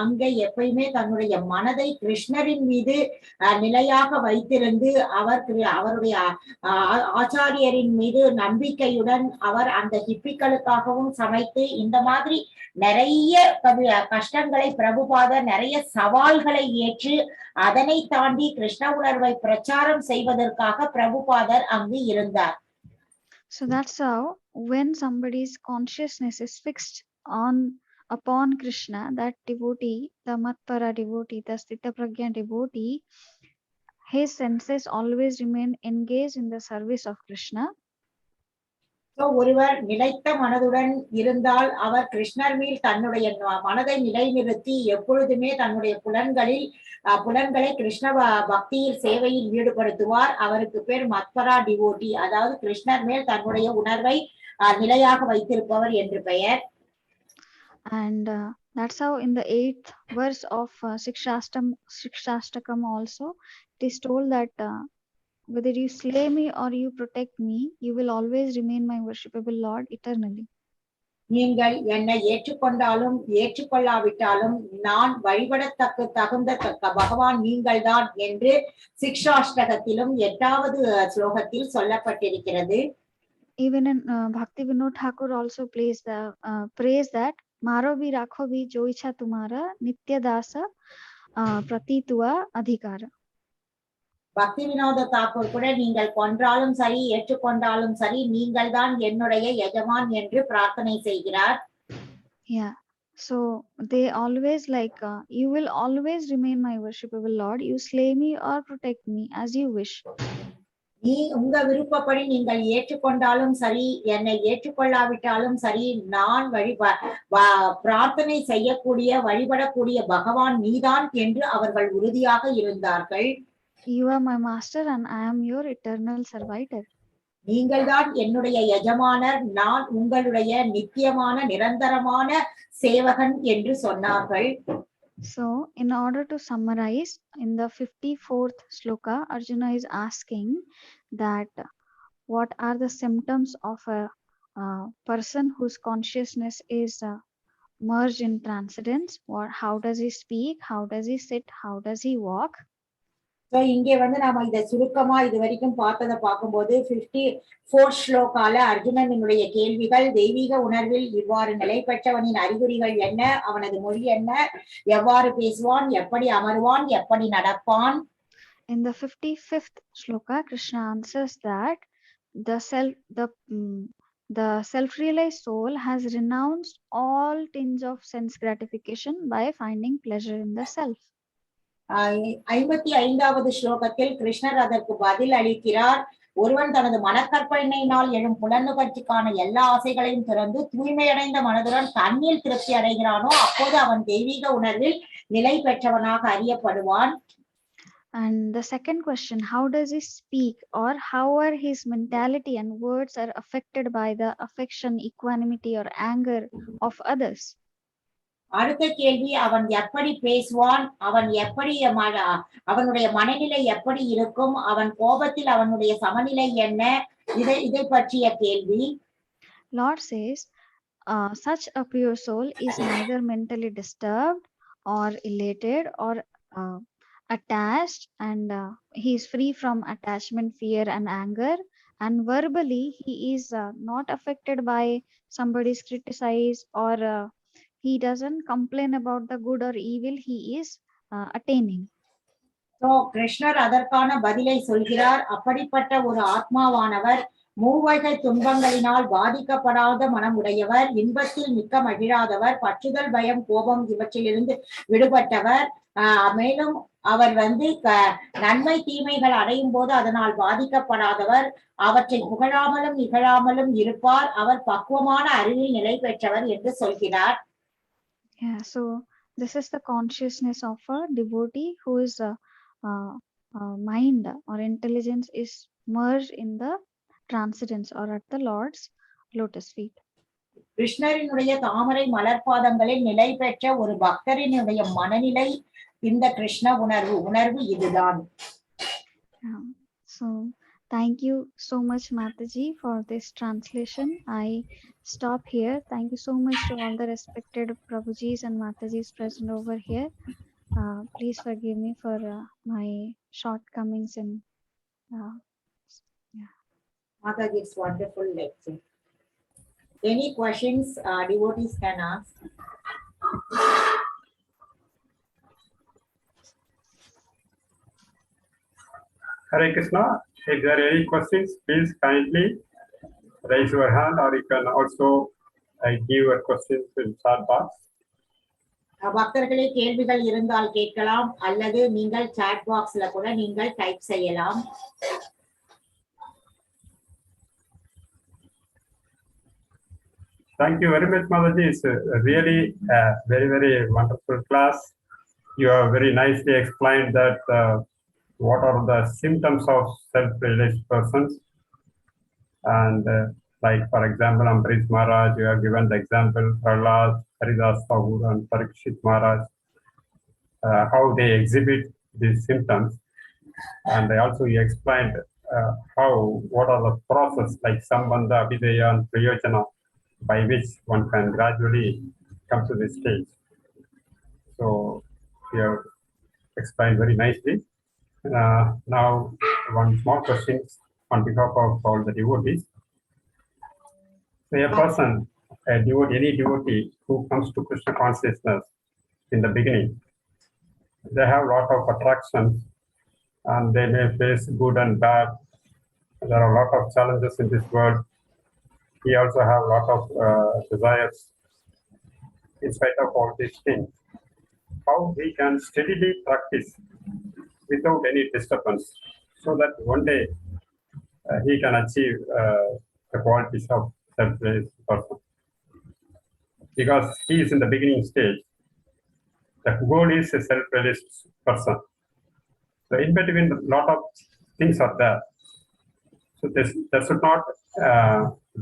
அங்கே எப்பயுமே தன்னுடைய மனதை கிருஷ்ணரின் மீது நிலையாக வைத்திருந்து அவருடைய ஆச்சாரியரின் மீது நம்பிக்கையுடன் அவர் அந்த ஹிப்பிக்களுக்காகவும் சமைத்து இந்த மாதிரி நிறைய கஷ்டங்களை பிரபுபாதர் நிறைய சவால்களை ஏற்று அதனை தாண்டி கிருஷ்ண உணர்வை பிரச்சாரம் செய்வதற்காக பிரபுபாதர் அங்கு இருந்தார். So that's how when somebody's consciousness is fixed upon Krishna, that devotee, the Matpara devotee, the Sthita Pragya devotee, his senses always remain engaged in the service of Krishna. ஒருவர் நிலைத்த மனதுடன் இருந்தால் அவர் கிருஷ்ணர் மேல் தன்னுடைய மனதை நிலைநிறுத்தி எப்பொழுதுமே தன்னுடைய புலன்களை கிருஷ்ண பக்தியில் சேவையில் ஈடுபடுத்துவார். அவருக்கு பேர் மத்பரா டிவோட்டி, அதாவது கிருஷ்ணர் மேல் தன்னுடைய உணர்வை நிலையாக வைத்திருப்பவர் என்று பெயர். And that's how in the 8th verse of Shikshashtakam also it is told that whether you slay me or you protect me, you will always remain my worshipable Lord eternally. நீங்கள் என்னை ஏற்றுக்கொண்டாலும் ஏற்றுக்கொள்ளாவிட்டாலும் நான் வழிபடத்தகுந்த பகவான் நீங்கள்தான் என்று சிக்ஷாஷ்டகத்திலும் 8வது ஸ்லோகத்தில் சொல்லப்பட்டிருக்கிறது. Even in Bhakti Vinod Thakur also praise that Maro bhi rakho bhi jo ichha tumara nitya dasa pratitva adhikara. பக்தி வினோத தாக்கூர் கூட நீங்கள் கொன்றாலும் சரி ஏற்றுக்கொண்டாலும் சரி நீங்கள் தான் என்னுடைய எஜமான் என்று பிரார்த்தனை செய்கிறார். Yeah, so they always you will always remain my worshipable Lord. You slay me or protect me as you wish. நீ உங்க விருப்பப்படி நீங்கள் ஏற்றுக்கொண்டாலும் சரி என்னை ஏற்றுக்கொள்ளாவிட்டாலும் சரி நான் பிரார்த்தனை செய்யக்கூடிய வழிபடக்கூடிய பகவான் நீதான் என்று அவர்கள் உறுதியாக இருந்தார்கள். You are my master and I am your eternal servitor. நீங்கள்தான் என்னுடைய எஜமானர், நான் உங்களுடைய நித்தியமான நிரந்தரமான சேவகன் என்று சொன்னார்கள். So in order to summarize, in the 54th shloka, Arjuna is asking that what are the symptoms of a person whose consciousness is merged in transcendence? How does he speak? How does he sit? How does he walk? இங்கே நாம இதை சுருக்கமா இது வரைக்கும் பார்த்ததை பார்க்கும்போது 54th ஸ்லோகால அர்ஜுனனுடைய கேள்விகள் தெய்வீக உணர்வில் இவ்வாறு நிலை பெற்றவனின் அறிகுறிகள் என்ன, அவனது மொழி என்ன, எவ்வாறு பேசுவான், எப்படி அமருவான், எப்படி நடப்பான். In the 55th shloka, Krishna answers that the self-realized soul has renounced all tinge of sense gratification by finding pleasure in the self. 55வது ஸ்லோகத்தில் கிருஷ்ணர் அதற்கு பதில் அளிக்கிறார். ஒருவன் தனது மனக்கற்பனையினால் எழும் புலனுகர்ச்சிக்கான எல்லா ஆசைகளையும் திறந்து தூய்மையடைந்த மனதுடன் தன்னில் திருப்தி அடைகிறானோ அப்போது அவன் தெய்வீக உணர்வில் நிலை பெற்றவனாக அறியப்படுவான். And the second question, how does he speak, or how are his mentality and words are affected by the affection, equanimity, or anger of others? அடுத்த கேள்வி, அவன் எப்படி பேசுவான், அவன் எப்படி அவனுடைய மனநிலை எப்படி இருக்கும், அவன் கோபத்தில் அவனுடைய சமநிலை என்ன, இதை பற்றிய கேள்வி. Lord says, such a pure soul is neither mentally disturbed or elated or attached, and he is free from attachment, fear, and anger. And verbally, he is not affected by somebody's criticize, or he doesn't complain about the good or evil he is attaining. So கிருஷ்ணர் அதற்கான பதிலை சொல்கிறார். அப்படிப்பட்ட ஒரு ஆத்மாவானவர் மூவகை துன்பங்களினால் பாதிக்கப்படாத மனமுடையவர், இன்பத்தில் மிக்க மகிழாதவர், பற்றுதல், பயம், கோபம் இவற்றிலிருந்து விடுபட்டவர். மேலும் அவர் நன்மை தீமைகள் அடையும் போது அதனால் பாதிக்கப்படாதவர், அவற்றை புகழாமலும் இகழாமலும் இருப்பார், அவர் பக்குவமான அறிவில் நிலை பெற்றவர் என்று சொல்கிறார். Yeah, so this is the consciousness of a devotee who is mind or intelligence is merged in the transcendence or at the Lord's lotus feet. கிருஷ்ணரினுடைய தாமரை மலர்பாதங்களில் நிலை பெற்ற ஒரு பக்தரினுடைய மனநிலை இந்த கிருஷ்ண உணர்வு இதுதான். So thank you so much, Mataji, for this translation. I stop here. Thank you so much to all the respected Prabhujis and Matajis present over here. Please forgive me for my shortcomings in Mataji's wonderful lecture. Any questions devotees can ask? Hare Krishna. If there are any questions, please kindly raise your hand, or you can also give your questions in chat box. பக்தர்களே, கேள்விகள் இருந்தால் கேட்கலாம், அல்லது நீங்கள் chat boxல கூட நீங்கள் type செய்யலாம். Thank you very much, Mataji. It's really a very, very wonderful class. You have very nicely explained that what are the symptoms of self-realized persons. And like, for example, Ambarish Maharaj, you have given the example, Prahlad, Haridas Thakur, and Parikshit Maharaj, how they exhibit these symptoms. And also you explained what are the process, like Sambandha, Abhidheya, and Prayojana, by which one can gradually come to this stage. So you have explained very nicely. Now, one small question on behalf of all the devotees. So a person, any devotee who comes to Krishna consciousness in the beginning, they have a lot of attractions, and they may face good and bad. There are a lot of challenges in this world. He also have a lot of desires. In spite of all these things, how he can steadily practice without any disturbance, so that one day he can achieve the qualities of self-realized person. Because he is in the beginning stage. The goal is a self-realized person. So in between, a lot of things are there. So that should not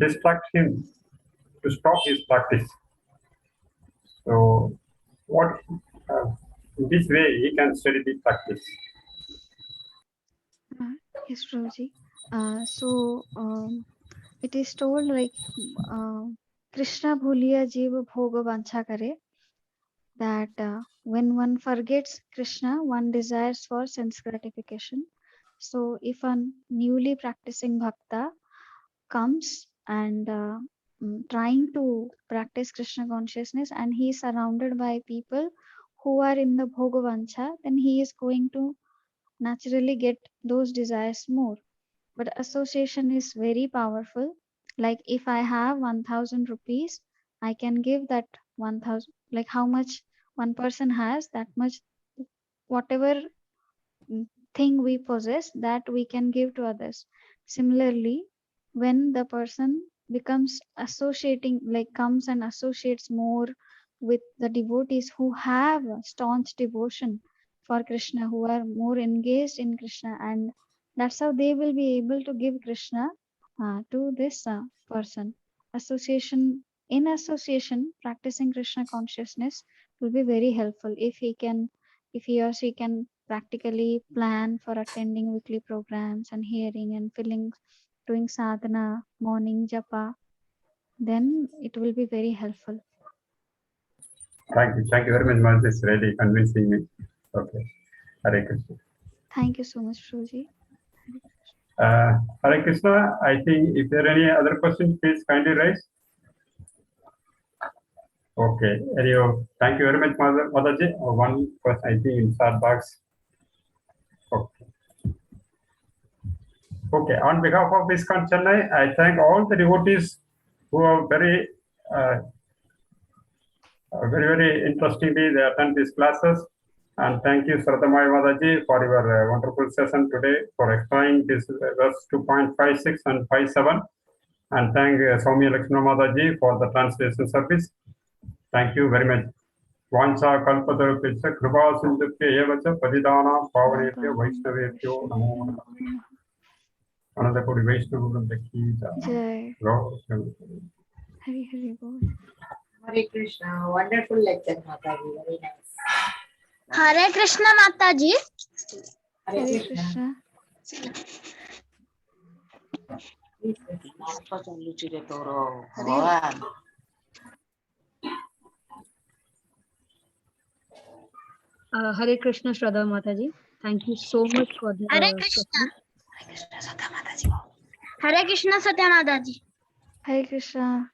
distract him to stop his practice. So what in this way he can steadily practice. Yes, Prabhuji. It is told like Krishna bhuliya jiva bhoga vancha kare, that when one forgets Krishna, one desires for sense gratification. So if a newly practicing bhakta comes and trying to practice Krishna consciousness, and he is surrounded by people who are in the bhogavancha, then he is going to naturally get those desires more. But association is very powerful. Like if I have 1,000 rupees, I can give that 1,000, like how much one person has, that much, whatever thing we possess, that we can give to others. Similarly, when the person becomes associating, like comes and associates more with the devotees who have staunch devotion, for Krishna, who are more engaged in Krishna, and that's how they will be able to give Krishna to this person. Association, in association, practicing Krishna consciousness will be very helpful if he or she can practically plan for attending weekly programs and hearing and doing sadhana, morning japa, then it will be very helpful. Thank you very much, Maharaj. It's really convincing me. Okay, Hare Krishna. Thank you so much, Shruji. Hare Krishna, I think if there are any other questions, please kindly raise. Okay, anyhow, thank you very much, Mataji. One question, I think, in chat box. Okay. Okay, on behalf of ISKCON Chennai, I thank all the devotees who are very interestingly, they attend these classes. And thank you, Shraddhamaya Mataji, for your wonderful session today, for explaining this verse 2.56 and 57. And thank Soumya Lakshmana Mataji for the translation service. Thank you very much. Vancha kalpatarupesya kripa sindhupya evacha padidana pavanepya vaishnavepyo namo namaha. Anandapuri Vaishnava Vrinda ki jai. Hari Hari Bol. Hare Krishna, wonderful lecture, Mataji, very nice. Hare Krishna Mataji. Hare Hare Krishna. Krishna. Hare Krishna, Shraddha Mataji. Thank you so much for the Hare Krishna. Hare Krishna Satya Mataji. Hare Krishna.